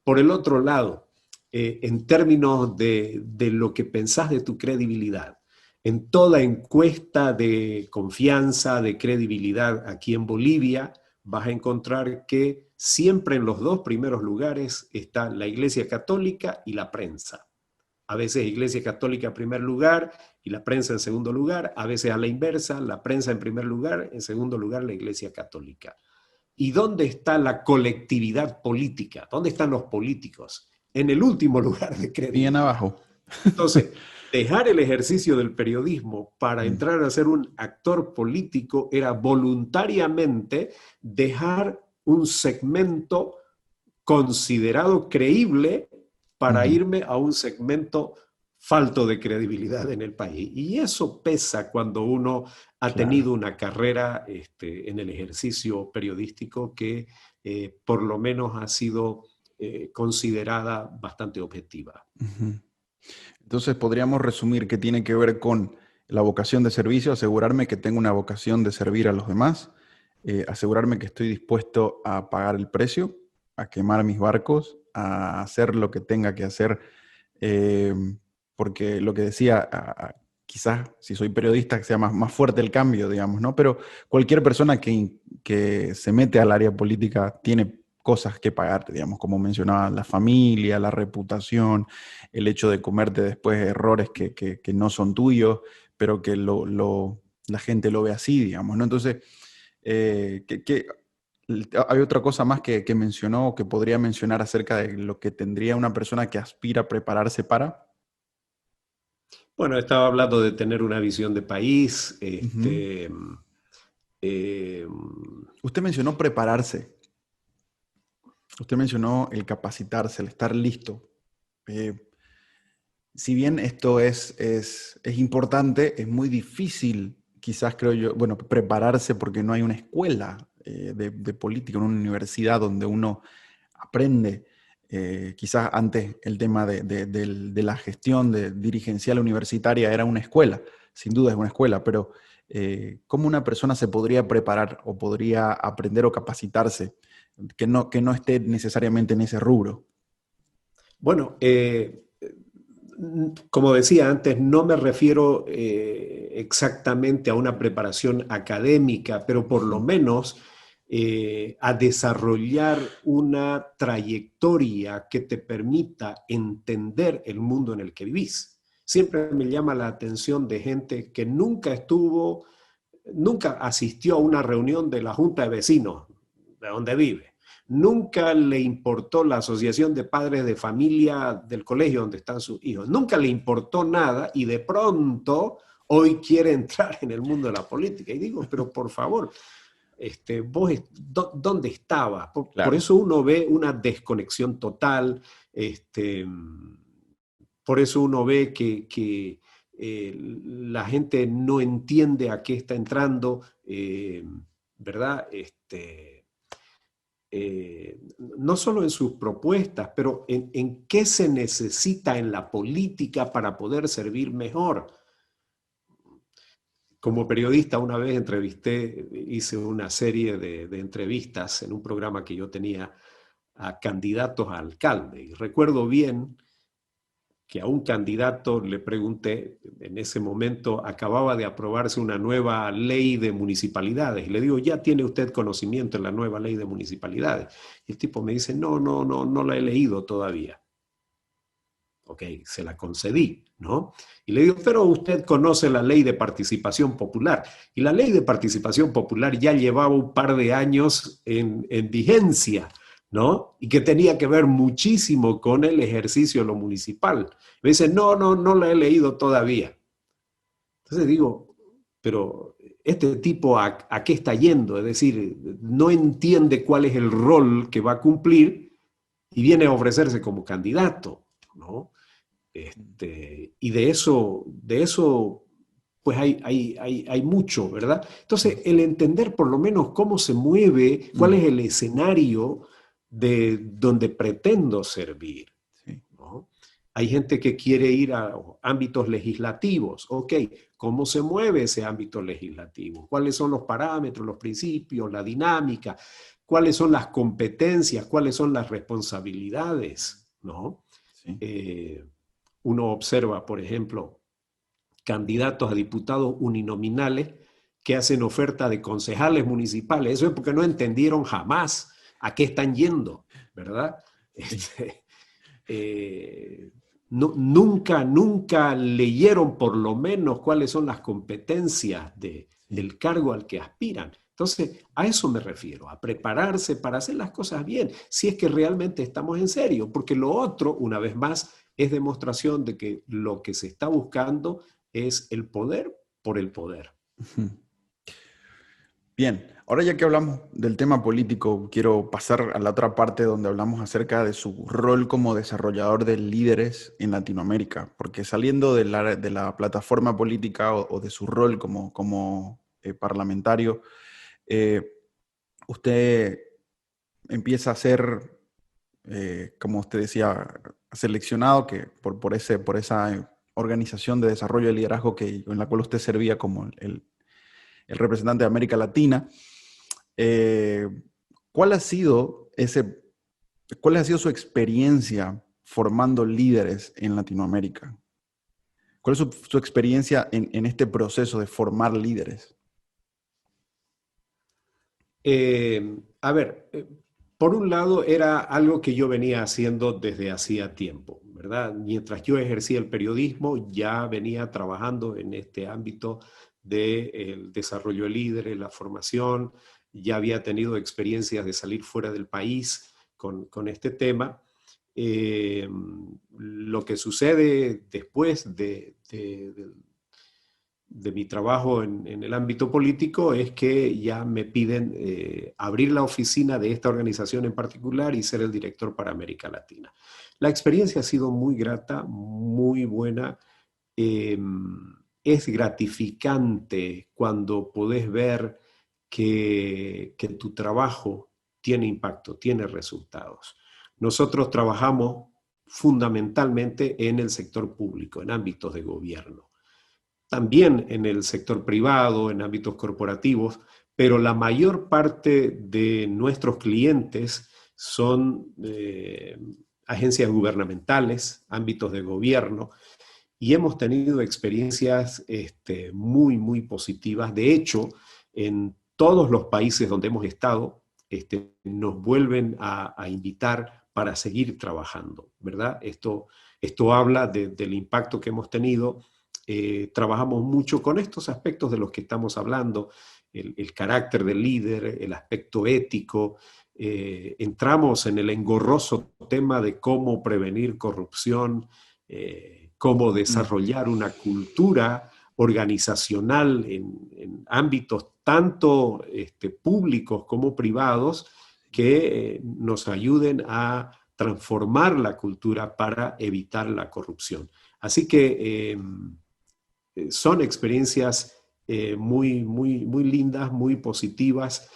Por el otro lado, en términos de lo que pensás de tu credibilidad, en toda encuesta de confianza, de credibilidad aquí en Bolivia, vas a encontrar que siempre en los dos primeros lugares está la Iglesia Católica y la prensa. A veces Iglesia Católica en primer lugar y la prensa en segundo lugar, a veces a la inversa, la prensa en primer lugar, en segundo lugar la Iglesia Católica. ¿Y dónde está la colectividad política? ¿Dónde están los políticos? En el último lugar de credibilidad. Bien abajo. Entonces, dejar el ejercicio del periodismo para entrar a ser un actor político era voluntariamente dejar un segmento considerado creíble para irme a un segmento falto de credibilidad en el país. Y eso pesa cuando uno ha tenido una carrera en el ejercicio periodístico que por lo menos ha sido considerada bastante objetiva. Entonces podríamos resumir que tiene que ver con la vocación de servicio, asegurarme que tengo una vocación de servir a los demás, asegurarme que estoy dispuesto a pagar el precio, a quemar mis barcos a hacer lo que tenga que hacer, eh, porque lo que decía, quizás si soy periodista que sea más fuerte el cambio, digamos, ¿no? Pero cualquier persona que se mete al área política tiene cosas que pagarte, digamos, como mencionaba, la familia, la reputación, el hecho de comerte después errores que no son tuyos, pero que la gente lo ve así, digamos, ¿no? Entonces, hay otra cosa más que mencionó o que podría mencionar acerca de lo que tendría una persona que aspira a prepararse para. Bueno, estaba hablando de tener una visión de país. Ujú. Eh, Usted mencionó prepararse, usted mencionó el capacitarse, el estar listo. Eh, si bien esto es importante, es muy difícil, quizás creo yo, bueno, prepararse porque no hay una escuela de política, una universidad donde uno aprende. Quizás antes el tema de la gestión dirigencial universitaria era una escuela, sin duda es una escuela, pero ¿cómo una persona se podría preparar o podría aprender o capacitarse que no esté necesariamente en ese rubro? bueno, como decía antes, no me refiero exactamente a una preparación académica, pero por lo Ujú. menos a desarrollar una trayectoria que te permita entender el mundo en el que vivís. Siempre me llama la atención de gente que nunca asistió a una reunión de la Junta de Vecinos de donde vive. Nunca le importó la asociación de padres de familia del colegio donde están sus hijos. Nunca le importó nada y de pronto hoy quiere entrar en el mundo de la política. Y digo, pero por favor, vos, ¿dónde estaba? Por Claro. eso uno ve una desconexión total, por eso uno ve que la gente no entiende a qué está entrando, ¿verdad? No solo en sus propuestas, pero en qué se necesita en la política para poder servir mejor. Como periodista una vez hice una serie de entrevistas en un programa que yo tenía a candidatos a alcalde. Y recuerdo bien que a un candidato le pregunté, en ese momento acababa de aprobarse una nueva ley de municipalidades, y le digo, ¿ya tiene usted conocimiento en la nueva ley de municipalidades? Y el tipo me dice, no la he leído todavía. Ok, se la concedí, ¿no? Y le digo, pero usted conoce la ley de participación popular. Y la ley de participación popular ya llevaba un par de años en vigencia, ¿no? Y que tenía que ver muchísimo con el ejercicio de lo municipal. Me dice, no la he leído todavía. Entonces digo, pero este tipo a qué está yendo? Es decir, no entiende cuál es el rol que va a cumplir y viene a ofrecerse como candidato, ¿no? Y de eso pues hay mucho, ¿verdad? Entonces, el entender por lo menos cómo se mueve, cuál Mm, es el escenario de donde pretendo servir, sí. ¿no? Hay gente que quiere ir a ámbitos legislativos. Ok, ¿cómo se mueve ese ámbito legislativo? ¿Cuáles son los parámetros, los principios, la dinámica? ¿Cuáles son las competencias? ¿Cuáles son las responsabilidades? ¿No? Sí. Eh, Uno observa, por ejemplo, candidatos a diputados uninominales que hacen oferta de concejales municipales. Eso es porque no entendieron jamás a qué están yendo, ¿verdad? Sí. Eh, nunca leyeron por lo menos cuáles son las competencias Sí. del cargo al que aspiran. Entonces, a eso me refiero, a prepararse para hacer las cosas bien, si es que realmente estamos en serio, porque lo otro, una vez más, es demostración de que lo que se está buscando es el poder por el poder. Ujú. Bien, ahora ya que hablamos del tema político, quiero pasar a la otra parte donde hablamos acerca de su rol como desarrollador de líderes en Latinoamérica, porque saliendo de la plataforma política o de su rol como parlamentario, eh, usted empieza a ser, como usted decía, seleccionado por esa organización de desarrollo de liderazgo en la cual usted servía como el representante de América Latina. Eh, ¿Cuál ha sido ¿Cuál ha sido su experiencia formando líderes en Latinoamérica? ¿Cuál es su experiencia en este proceso de formar líderes? A ver, por un lado era algo que yo venía haciendo desde hacía tiempo, ¿verdad? Mientras yo ejercía el periodismo, ya venía trabajando en este ámbito del desarrollo de líderes, la formación, ya había tenido experiencias de salir fuera del país con este tema. Lo que sucede después de mi trabajo en el ámbito político es que ya me piden abrir la oficina de esta organización en particular y ser el director para América Latina. La experiencia ha sido muy grata, muy buena. Eh, es gratificante cuando podés ver que tu trabajo tiene impacto, tiene resultados. Nosotros trabajamos fundamentalmente en el sector público, en ámbitos de gobierno, también en el sector privado, en ámbitos corporativos, pero la mayor parte de nuestros clientes son agencias gubernamentales, ámbitos de gobierno, y hemos tenido experiencias muy, muy positivas. De hecho, en todos los países donde hemos estado, nos vuelven a invitar para seguir trabajando, ¿verdad? Esto habla del impacto que hemos tenido. Trabajamos mucho con estos aspectos de los que estamos hablando, el carácter del líder, el aspecto ético. Entramos en el engorroso tema de cómo prevenir corrupción, cómo desarrollar una cultura organizacional en ámbitos tanto públicos como privados que nos ayuden a transformar la cultura para evitar la corrupción. Así que son experiencias muy, muy, muy lindas, muy positivas.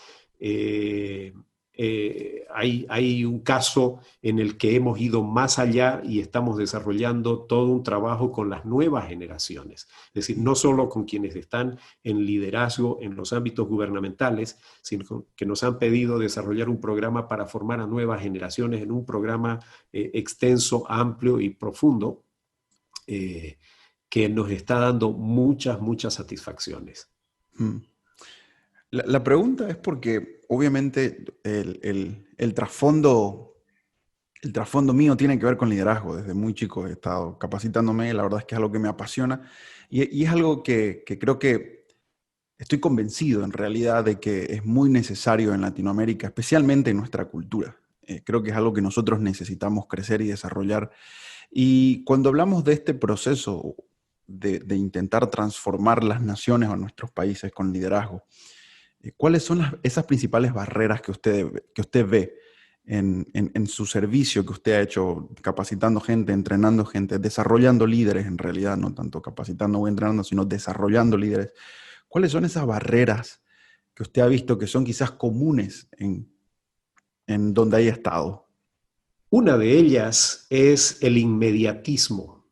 Hay un caso en el que hemos ido más allá y estamos desarrollando todo un trabajo con las nuevas generaciones. Es decir, no solo con quienes están en liderazgo en los ámbitos gubernamentales, sino que nos han pedido desarrollar un programa para formar a nuevas generaciones en un programa extenso, amplio y profundo, que nos está dando muchas, muchas satisfacciones. Mm. La pregunta es porque obviamente el trasfondo mío tiene que ver con liderazgo. Desde muy chico he estado capacitándome, la verdad es que es algo que me apasiona y es algo que creo que estoy convencido en realidad de que es muy necesario en Latinoamérica, especialmente en nuestra cultura. Creo que es algo que nosotros necesitamos crecer y desarrollar. Y cuando hablamos de este proceso de intentar transformar las naciones o nuestros países con liderazgo, ¿cuáles son esas principales barreras que usted ve en su servicio que usted ha hecho capacitando gente, entrenando gente, desarrollando líderes en realidad, no tanto capacitando o entrenando, sino desarrollando líderes? ¿Cuáles son esas barreras que usted ha visto que son quizás comunes en donde haya estado? Una de ellas es el inmediatismo,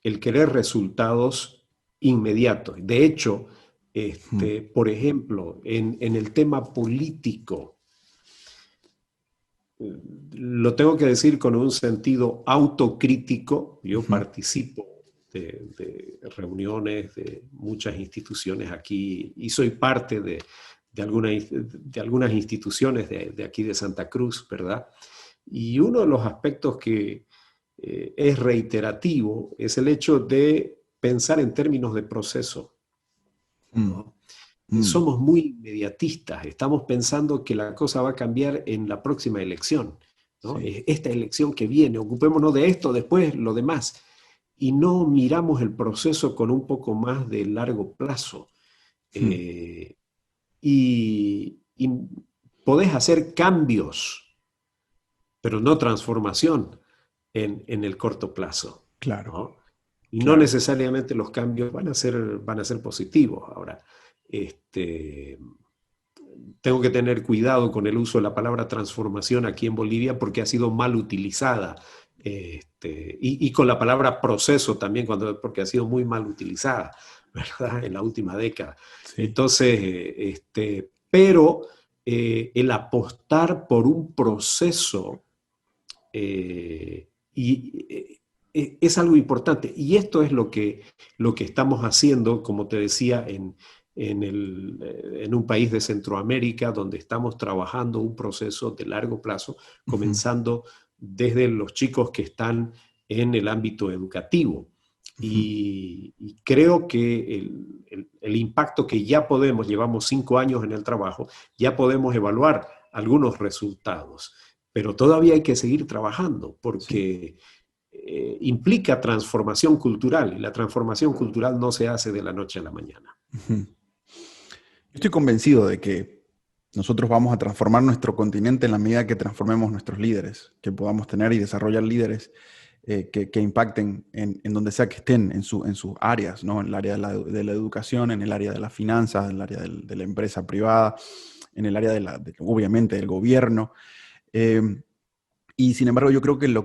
el querer resultados inmediatos. De hecho, Mm, por ejemplo, en el tema político, lo tengo que decir con un sentido autocrítico. Yo ujú, participo de reuniones de muchas instituciones aquí y soy parte de algunas instituciones de aquí de Santa Cruz, ¿verdad? Y uno de los aspectos que es reiterativo es el hecho de pensar en términos de proceso, mm, ¿no? mm, Somos muy inmediatistas, estamos pensando que la cosa va a cambiar en la próxima elección, ¿no? sí. Esta elección que viene, ocupémonos de esto, después lo demás, y no miramos el proceso con un poco más de largo plazo. Mm, Eh, y podés hacer cambios, pero no transformación en el corto plazo, claro, ¿no? Y no claro. necesariamente los cambios van a ser positivos. Ahora, este, tengo que tener cuidado con el uso de la palabra transformación aquí en Bolivia porque ha sido mal utilizada. Y con la palabra proceso también, porque ha sido muy mal utilizada, ¿verdad? En la última década. Sí. Entonces, pero el apostar por un proceso Es algo importante. Y esto es lo que estamos haciendo, como te decía, en un país de Centroamérica, donde estamos trabajando un proceso de largo plazo, comenzando desde los chicos que están en el ámbito educativo. Y creo que el impacto que ya podemos, llevamos 5 años en el trabajo, ya podemos evaluar algunos resultados, pero todavía hay que seguir trabajando porque implica transformación cultural y la transformación cultural no se hace de la noche a la mañana. Estoy convencido de que nosotros vamos a transformar nuestro continente en la medida que transformemos nuestros líderes, que podamos tener y desarrollar líderes que impacten en donde sea que estén, en sus áreas, ¿no? En el área de la educación, en el área de las finanzas, en el área de la empresa privada, en el área obviamente, del gobierno. Y sin embargo, yo creo que lo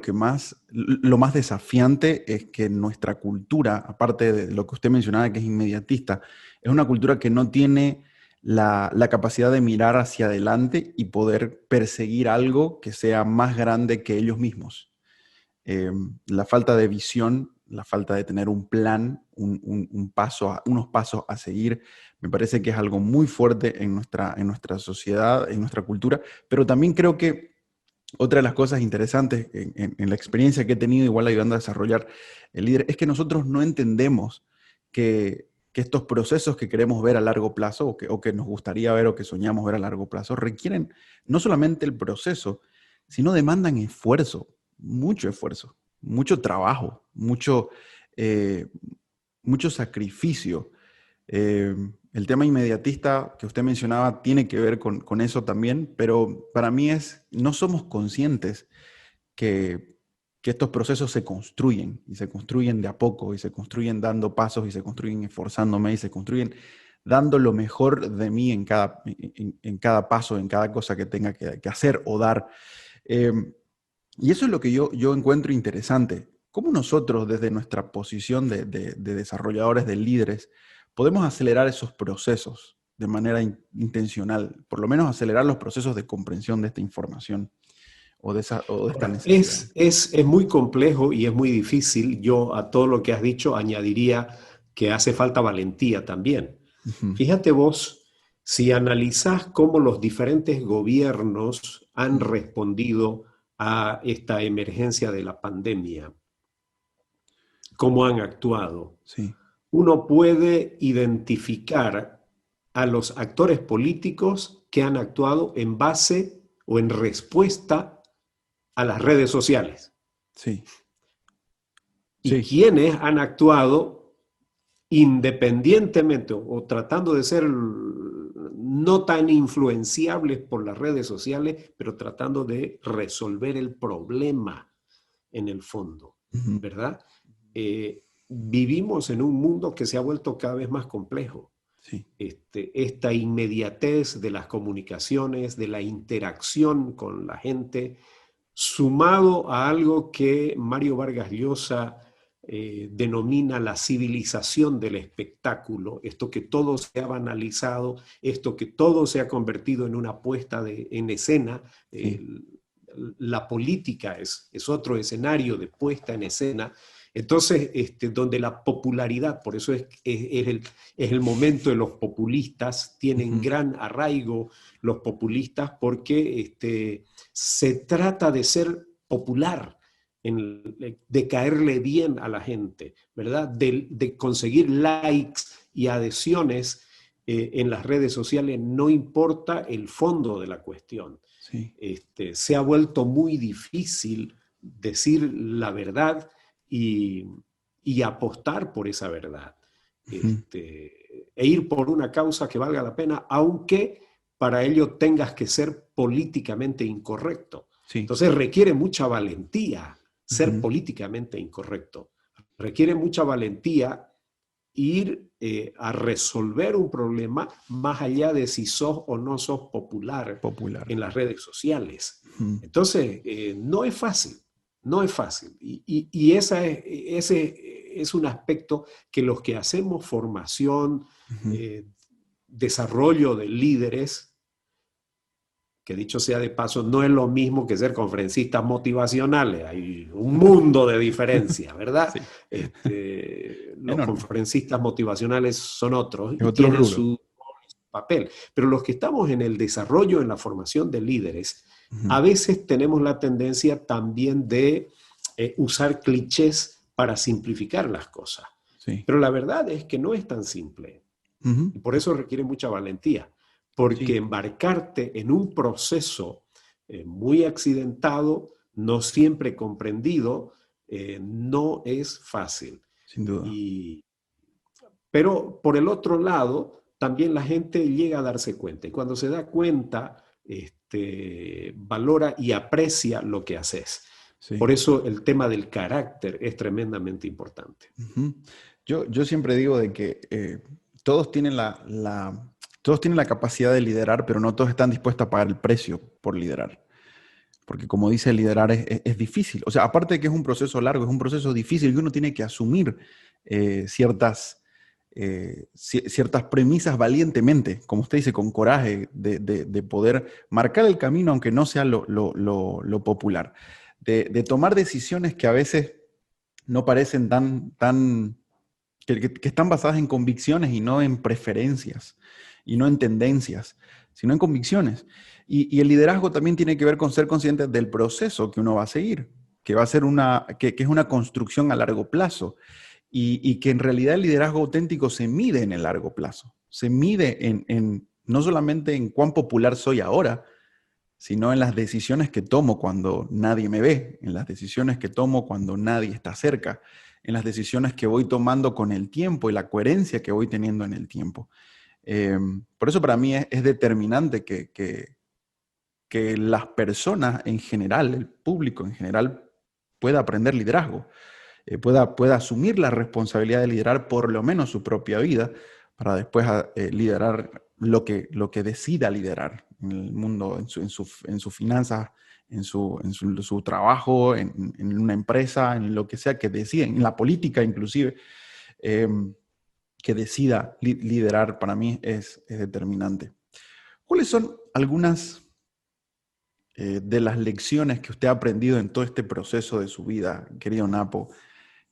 más desafiante es que nuestra cultura, aparte de lo que usted mencionaba, que es inmediatista, es una cultura que no tiene la capacidad de mirar hacia adelante y poder perseguir algo que sea más grande que ellos mismos. La falta de visión, la falta de tener un plan, unos pasos a seguir, me parece que es algo muy fuerte en nuestra sociedad, en nuestra cultura, pero también creo que otra de las cosas interesantes en la experiencia que he tenido, igual ayudando a desarrollar el líder, es que nosotros no entendemos que estos procesos que queremos ver a largo plazo o que nos gustaría ver o que soñamos ver a largo plazo requieren no solamente el proceso, sino demandan esfuerzo, mucho trabajo, eh, mucho sacrificio. Eh, el tema inmediatista que usted mencionaba tiene que ver con eso también, pero para mí no somos conscientes que, que estos procesos se construyen y se construyen de a poco y se construyen dando pasos y se construyen esforzándome y se construyen dando lo mejor de mí en cada paso, en cada cosa que tenga que hacer o dar. Eh, y eso es lo que yo encuentro interesante. ¿Cómo nosotros, desde nuestra posición de desarrolladores, de líderes, podemos acelerar esos procesos de manera intencional? Por lo menos acelerar los procesos de comprensión de esta información o de esta Ahora, necesidad. es muy complejo y es muy difícil. Yo a todo lo que has dicho añadiría que hace falta valentía también. Ujú, Fíjate vos, si analizás cómo los diferentes gobiernos han ujú. respondido a esta emergencia de la pandemia, cómo han actuado, Sí, uno puede identificar a los actores políticos que han actuado en base o en respuesta a las redes sociales sí, y sí. quienes han actuado independientemente o tratando de ser no tan influenciables por las redes sociales, pero tratando de resolver el problema en el fondo, Ujú, ¿verdad? Vivimos en un mundo que se ha vuelto cada vez más complejo. sí. Esta inmediatez de las comunicaciones, de la interacción con la gente, sumado a algo que Mario Vargas Llosa denomina la civilización del espectáculo, esto que todo se ha banalizado, esto que todo se ha convertido en una puesta en escena. Sí. La política es otro escenario de puesta en escena. Entonces, donde la popularidad, por eso es el momento de los populistas, tienen Ujú, gran arraigo los populistas porque se trata de ser popular, de caerle bien a la gente, ¿verdad? De conseguir likes y adhesiones en las redes sociales, no importa el fondo de la cuestión. sí. Se ha vuelto muy difícil decir la verdad y, y apostar por esa verdad. Ujú, E ir por una causa que valga la pena, aunque para ello tengas que ser políticamente incorrecto. sí. Entonces requiere mucha valentía ser Ujú, políticamente incorrecto. Requiere mucha valentía ir a resolver un problema más allá de si sos o no sos popular popular. en las redes sociales. Ujú, Entonces, no es fácil, no es fácil. Y ese es un aspecto que los que hacemos formación, ujú, desarrollo de líderes, que dicho sea de paso, no es lo mismo que ser conferencistas motivacionales. Hay un mundo de diferencia, ¿verdad? Sí, Los enorme. conferencistas motivacionales son otros Es y otro tienen rubro. su papel. Pero los que estamos en el desarrollo, en la formación de líderes, Ujú. a veces tenemos la tendencia también de usar clichés para simplificar las cosas. Sí. Pero la verdad es que no es tan simple. Ujú. Y por eso requiere mucha valentía, porque Sí, embarcarte en un proceso muy accidentado, no siempre comprendido, no es fácil. sin duda. Y, pero por el otro lado, también la gente llega a darse cuenta. Y cuando se da cuenta, valora y aprecia lo que haces. Sí. Por eso el tema del carácter es tremendamente importante. Ujú. Yo siempre digo de que todos tienen todos tienen la capacidad de liderar, pero no todos están dispuestos a pagar el precio por liderar. Porque como dice, liderar es difícil. O sea, aparte de que es un proceso largo, es un proceso difícil que uno tiene que asumir ciertas premisas valientemente, como usted dice, con coraje, de poder marcar el camino, aunque no sea lo popular. De tomar decisiones que a veces no parecen que están basadas en convicciones y no en preferencias, y no en tendencias, sino en convicciones. Y el liderazgo también tiene que ver con ser consciente del proceso que uno va a seguir, que va a ser que es una construcción a largo plazo, y que en realidad el liderazgo auténtico se mide en el largo plazo, se mide no solamente en cuán popular soy ahora, sino en las decisiones que tomo cuando nadie me ve, en las decisiones que tomo cuando nadie está cerca, en las decisiones que voy tomando con el tiempo y la coherencia que voy teniendo en el tiempo. Por eso para mí es determinante que las personas en general, el público en general, pueda aprender liderazgo, pueda asumir la responsabilidad de liderar por lo menos su propia vida, para después liderar lo que decida liderar en el mundo, en sus finanzas, su trabajo, en una empresa, en lo que sea que decida, en la política inclusive, eh, que decida liderar, para mí es determinante. ¿Cuáles son algunas de las lecciones que usted ha aprendido en todo este proceso de su vida, querido Napo?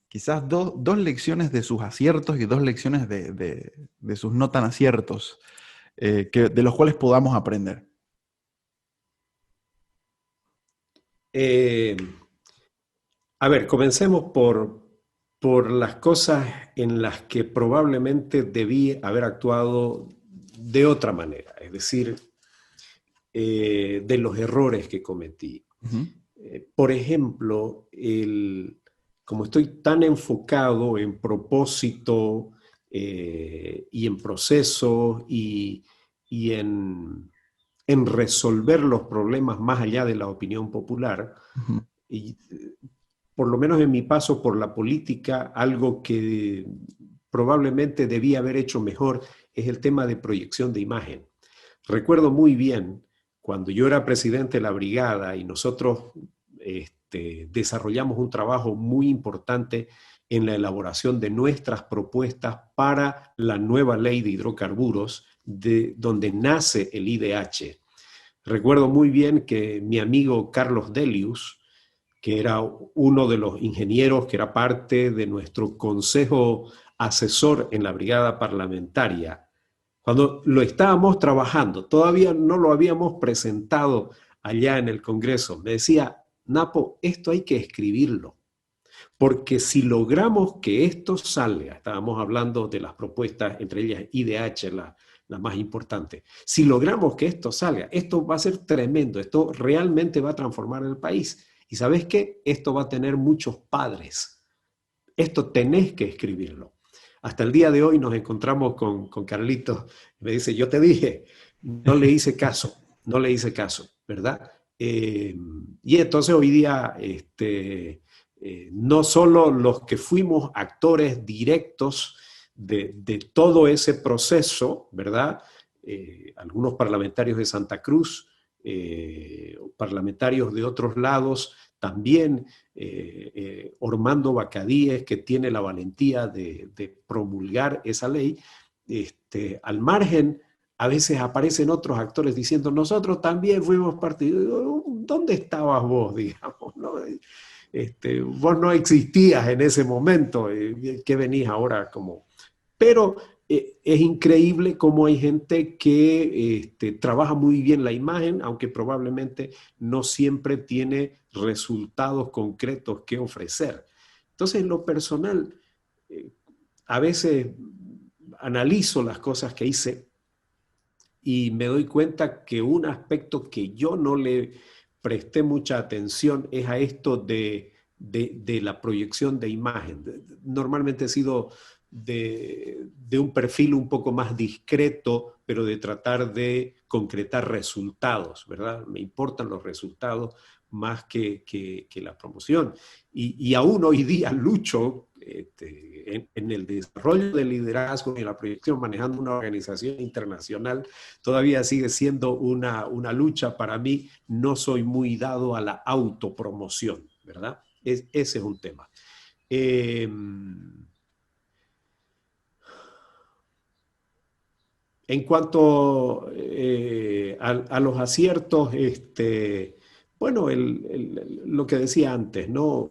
Quizás dos lecciones de sus aciertos y dos lecciones de sus no tan aciertos, de los cuales podamos aprender. Eh, A ver, comencemos por las cosas en las que probablemente debí haber actuado de otra manera, es decir, de los errores que cometí. Ujú. Por ejemplo, como estoy tan enfocado en propósito y en proceso y en resolver los problemas más allá de la opinión popular, Ujú. y por lo menos en mi paso por la política, algo que probablemente debía haber hecho mejor es el tema de proyección de imagen. Recuerdo muy bien cuando yo era presidente de la brigada y nosotros desarrollamos un trabajo muy importante en la elaboración de nuestras propuestas para la nueva ley de hidrocarburos, donde nace el IDH. Recuerdo muy bien que mi amigo Carlos Delius, que era uno de los ingenieros que era parte de nuestro consejo asesor en la brigada parlamentaria, cuando lo estábamos trabajando, todavía no lo habíamos presentado allá en el Congreso, me decía, Napo, esto hay que escribirlo, porque si logramos que esto salga, estábamos hablando de las propuestas, entre ellas IDH, la más importante, si logramos que esto salga, esto va a ser tremendo, esto realmente va a transformar el país. Y ¿sabes qué? Esto va a tener muchos padres. Esto tenés que escribirlo. Hasta el día de hoy nos encontramos con Carlitos. Me dice, yo te dije, no le hice caso, no le hice caso, ¿verdad? Y entonces hoy día, no solo los que fuimos actores directos de todo ese proceso, ¿verdad? Algunos parlamentarios de Santa Cruz, parlamentarios de otros lados, también Ormando Bacadíes, que tiene la valentía de promulgar esa ley, al margen a veces aparecen otros actores diciendo, nosotros también fuimos parte. ¿Dónde estabas vos, digamos? ¿No? Vos no existías en ese momento, ¿qué venís ahora como? Pero es increíble cómo hay gente que trabaja muy bien la imagen, aunque probablemente no siempre tiene resultados concretos que ofrecer. Entonces, en lo personal, a veces analizo las cosas que hice y me doy cuenta que un aspecto que yo no le presté mucha atención es a esto de la proyección de imagen. Normalmente he sido de un perfil un poco más discreto, pero de tratar de concretar resultados, ¿verdad? Me importan los resultados más que la promoción. Y aún hoy día lucho en el desarrollo del liderazgo y en la proyección, manejando una organización internacional, todavía sigue siendo una lucha para mí. No soy muy dado a la autopromoción, ¿verdad? Ese es un tema. En cuanto a los aciertos, bueno, lo que decía antes, ¿no?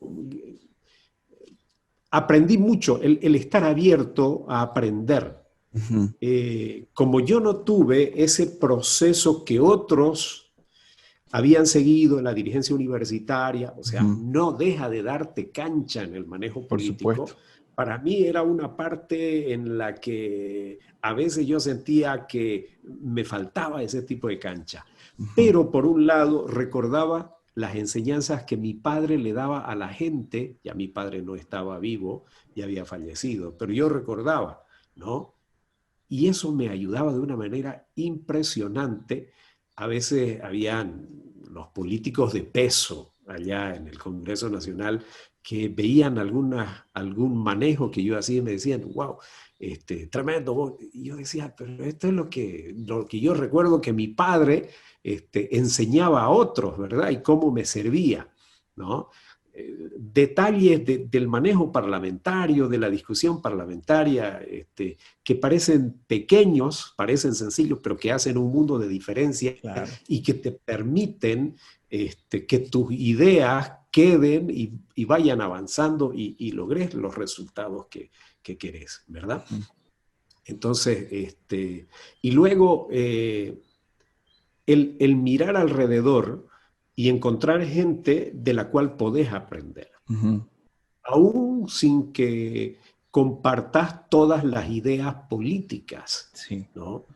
Aprendí mucho, el estar abierto a aprender. Ujú. Como yo no tuve ese proceso que otros habían seguido en la dirigencia universitaria, o sea, Ujú. no deja de darte cancha en el manejo Por supuesto. político. Para mí era una parte en la que a veces yo sentía que me faltaba ese tipo de cancha. Ujú. Pero por un lado recordaba las enseñanzas que mi padre le daba a la gente. Ya mi padre no estaba vivo, ya había fallecido, pero yo recordaba, ¿no? Y eso me ayudaba de una manera impresionante. A veces habían los políticos de peso allá en el Congreso Nacional que veían algún manejo que yo hacía y me decían, wow, tremendo. Y yo decía, pero esto es lo que yo recuerdo que mi padre enseñaba a otros, ¿verdad? Y cómo me servía, ¿no? Detalles del manejo parlamentario, de la discusión parlamentaria, que parecen pequeños, parecen sencillos, pero que hacen un mundo de diferencia Claro. y que te permiten que tus ideas queden y vayan avanzando y logres los resultados que querés, ¿verdad? Ujú. Entonces, y luego el mirar alrededor y encontrar gente de la cual podés aprender, Ujú. aún sin que compartas todas las ideas políticas, Sí. ¿no?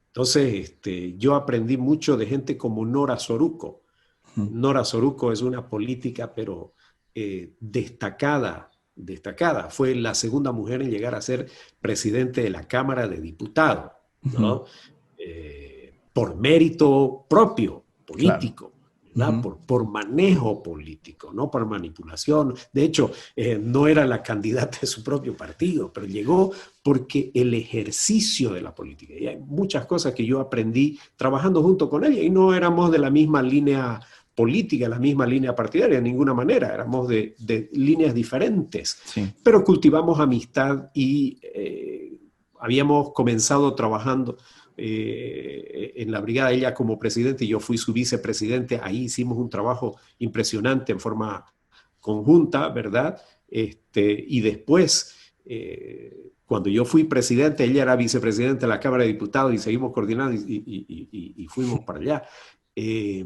Entonces, yo aprendí mucho de gente como Nora Soruco. Ujú. Nora Soruco es una política, pero destacada. Fue la segunda mujer en llegar a ser presidente de la Cámara de Diputados, Ujú. ¿no? Por mérito propio, Claro. político, ¿verdad? Ujú. Por manejo político, no por manipulación. De hecho, no era la candidata de su propio partido, pero llegó porque el ejercicio de la política. Y hay muchas cosas que yo aprendí trabajando junto con ella y no éramos de la misma línea política, la misma línea partidaria, de ninguna manera, éramos de líneas diferentes, Sí. pero cultivamos amistad y habíamos comenzado trabajando en la brigada, ella como presidente y yo fui su vicepresidente. Ahí hicimos un trabajo impresionante en forma conjunta, ¿verdad? Y después, cuando yo fui presidente, ella era vicepresidente de la Cámara de Diputados y seguimos coordinando y fuimos para allá. Eh,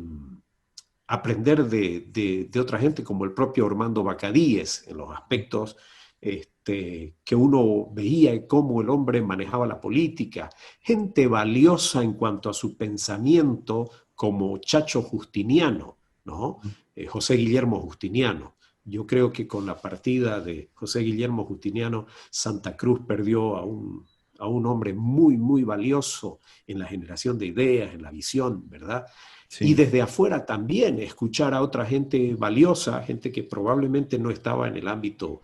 Aprender de otra gente como el propio Armando Bacadíes en los aspectos que uno veía y cómo el hombre manejaba la política, gente valiosa en cuanto a su pensamiento como Chacho Justiniano, ¿no? José Guillermo Justiniano. Yo creo que con la partida de José Guillermo Justiniano, Santa Cruz perdió a un hombre muy, muy valioso en la generación de ideas, en la visión, ¿verdad? Y Sí. desde afuera también escuchar a otra gente valiosa, gente que probablemente no estaba en el ámbito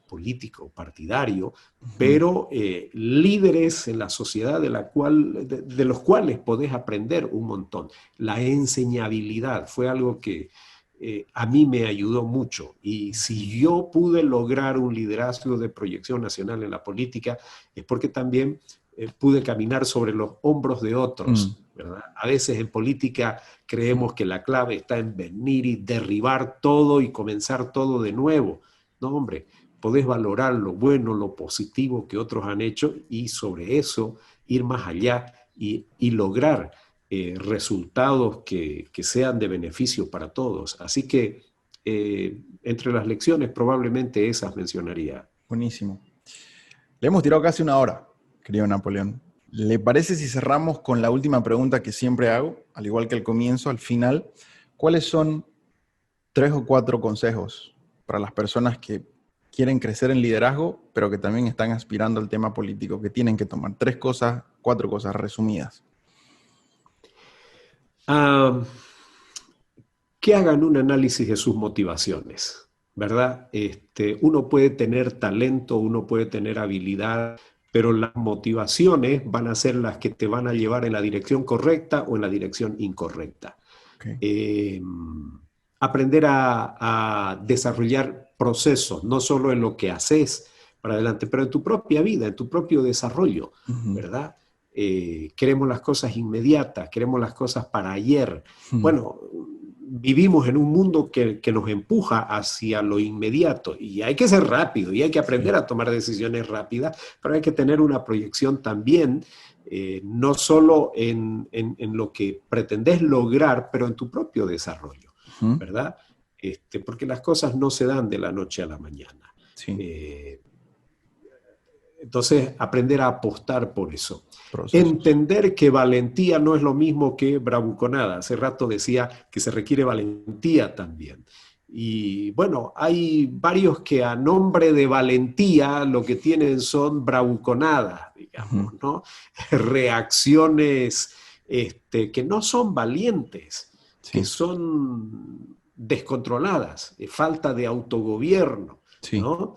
político, partidario, Ujú. pero líderes en la sociedad de los cuales podés aprender un montón. La enseñabilidad fue algo que a mí me ayudó mucho. Y si yo pude lograr un liderazgo de proyección nacional en la política, es porque también pude caminar sobre los hombros de otros, ¿verdad? A veces en política creemos que la clave está en venir y derribar todo y comenzar todo de nuevo. No, hombre, podés valorar lo bueno, lo positivo que otros han hecho y sobre eso ir más allá y lograr resultados que sean de beneficio para todos. Así que entre las lecciones probablemente esas mencionaría. Buenísimo. Le hemos tirado casi una hora, querido Napoleón. ¿Le parece si cerramos con la última pregunta que siempre hago, al igual que al comienzo, al final? ¿Cuáles son 3 o 4 consejos para las personas que quieren crecer en liderazgo, pero que también están aspirando al tema político, que tienen que tomar 3 cosas, 4 cosas resumidas? Que hagan un análisis de sus motivaciones, ¿verdad? Uno puede tener talento, uno puede tener habilidad, pero las motivaciones van a ser las que te van a llevar en la dirección correcta o en la dirección incorrecta. Okay. Aprender a desarrollar procesos, no solo en lo que haces para adelante, pero en tu propia vida, en tu propio desarrollo, ¿verdad? Queremos las cosas inmediatas, queremos las cosas para ayer. Bueno, vivimos en un mundo que nos empuja hacia lo inmediato y hay que ser rápido y hay que aprender a tomar decisiones rápidas, pero hay que tener una proyección también, no solo en lo que pretendes lograr, pero en tu propio desarrollo, ¿verdad? Porque las cosas no se dan de la noche a la mañana. Sí. Entonces, aprender a apostar por eso. Procesos. Entender que valentía no es lo mismo que bravuconada. Hace rato decía que se requiere valentía también. Y bueno, hay varios que a nombre de valentía lo que tienen son bravuconadas, digamos, ¿no? Reacciones que no son valientes, que son descontroladas, falta de autogobierno, ¿no?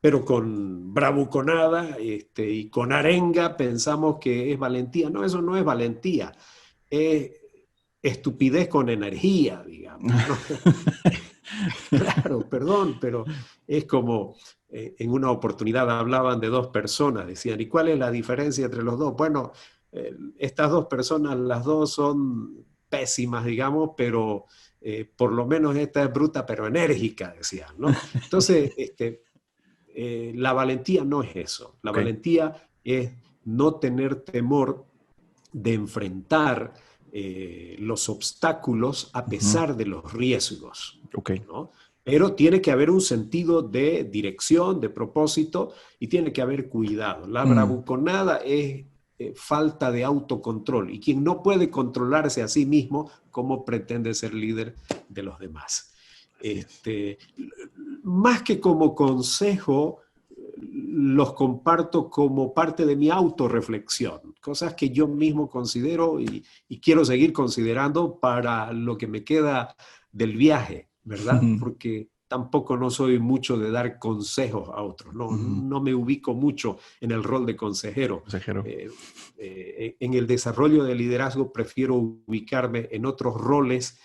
Pero con bravuconada y con arenga pensamos que es valentía. No, eso no es valentía, es estupidez con energía, digamos, ¿no? Claro, perdón, pero es como en una oportunidad hablaban de 2 personas, decían, ¿y cuál es la diferencia entre los dos? Bueno, estas 2 personas, las dos son pésimas, digamos, pero por lo menos esta es bruta pero enérgica, decían, ¿no? Entonces, la valentía no es eso. La valentía es no tener temor de enfrentar los obstáculos a pesar de los riesgos, ¿no? Pero tiene que haber un sentido de dirección, de propósito, y tiene que haber cuidado. La bravuconada es falta de autocontrol, y quien no puede controlarse a sí mismo, ¿cómo pretende ser líder de los demás? Más que como consejo, los comparto como parte de mi autorreflexión, cosas que yo mismo considero y quiero seguir considerando para lo que me queda del viaje, ¿verdad? Porque tampoco no soy mucho de dar consejos a otros, no me ubico mucho en el rol de consejero. En el desarrollo de liderazgo prefiero ubicarme en otros roles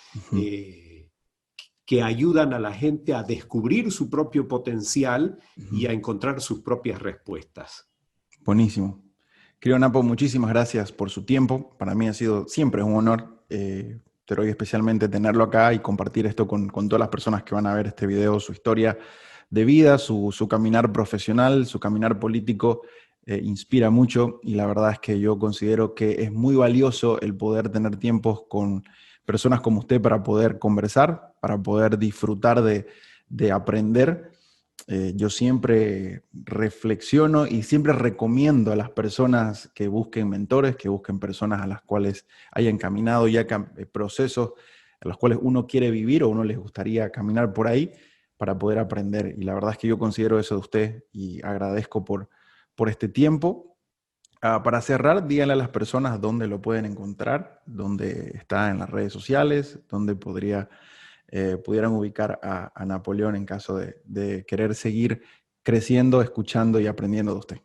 que ayudan a la gente a descubrir su propio potencial y a encontrar sus propias respuestas. Buenísimo. Querido Napo, muchísimas gracias por su tiempo. Para mí ha sido siempre un honor, pero hoy especialmente tenerlo acá y compartir esto con todas las personas que van a ver este video, su historia de vida, su caminar profesional, su caminar político. Inspira mucho y la verdad es que yo considero que es muy valioso el poder tener tiempos con personas como usted para poder conversar, para poder disfrutar de aprender. Yo siempre reflexiono y siempre recomiendo a las personas que busquen mentores, que busquen personas a las cuales hayan caminado ya procesos a los cuales uno quiere vivir o uno les gustaría caminar por ahí para poder aprender. Y la verdad es que yo considero eso de usted y agradezco por este tiempo. Para cerrar, díganle a las personas dónde lo pueden encontrar, dónde está en las redes sociales, dónde pudieran ubicar a Napoleón en caso de querer seguir creciendo, escuchando y aprendiendo de usted.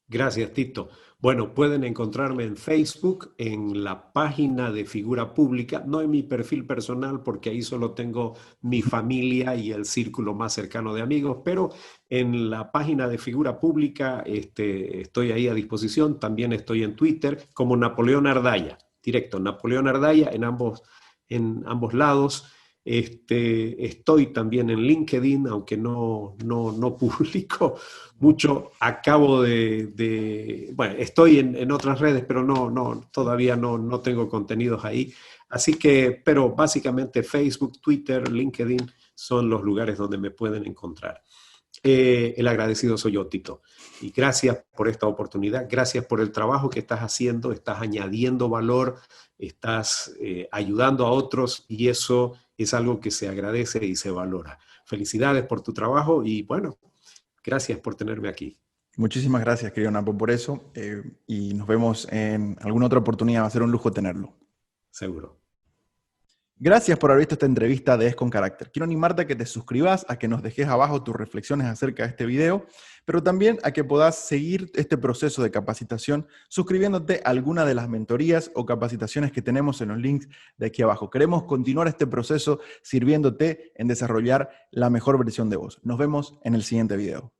Gracias, Tito. Bueno, pueden encontrarme en Facebook, en la página de Figura Pública, no en mi perfil personal porque ahí solo tengo mi familia y el círculo más cercano de amigos, pero en la página de Figura Pública estoy ahí a disposición. También estoy en Twitter como Napoleón Ardaya, directo, Napoleón Ardaya en ambos lados. Estoy también en LinkedIn, aunque no publico mucho. Acabo bueno, estoy en otras redes, pero todavía no tengo contenidos ahí. Así que, pero básicamente Facebook, Twitter, LinkedIn son los lugares donde me pueden encontrar. El agradecido soy yo, Tito. Y gracias por esta oportunidad, gracias por el trabajo que estás haciendo, estás añadiendo valor, estás ayudando a otros y eso es algo que se agradece y se valora. Felicidades por tu trabajo y bueno, gracias por tenerme aquí. Muchísimas gracias, querido Napo, por eso. Y nos vemos en alguna otra oportunidad. Va a ser un lujo tenerlo. Seguro. Gracias por haber visto esta entrevista de Es con Carácter. Quiero animarte a que te suscribas, a que nos dejes abajo tus reflexiones acerca de este video, pero también a que puedas seguir este proceso de capacitación suscribiéndote a alguna de las mentorías o capacitaciones que tenemos en los links de aquí abajo. Queremos continuar este proceso sirviéndote en desarrollar la mejor versión de vos. Nos vemos en el siguiente video.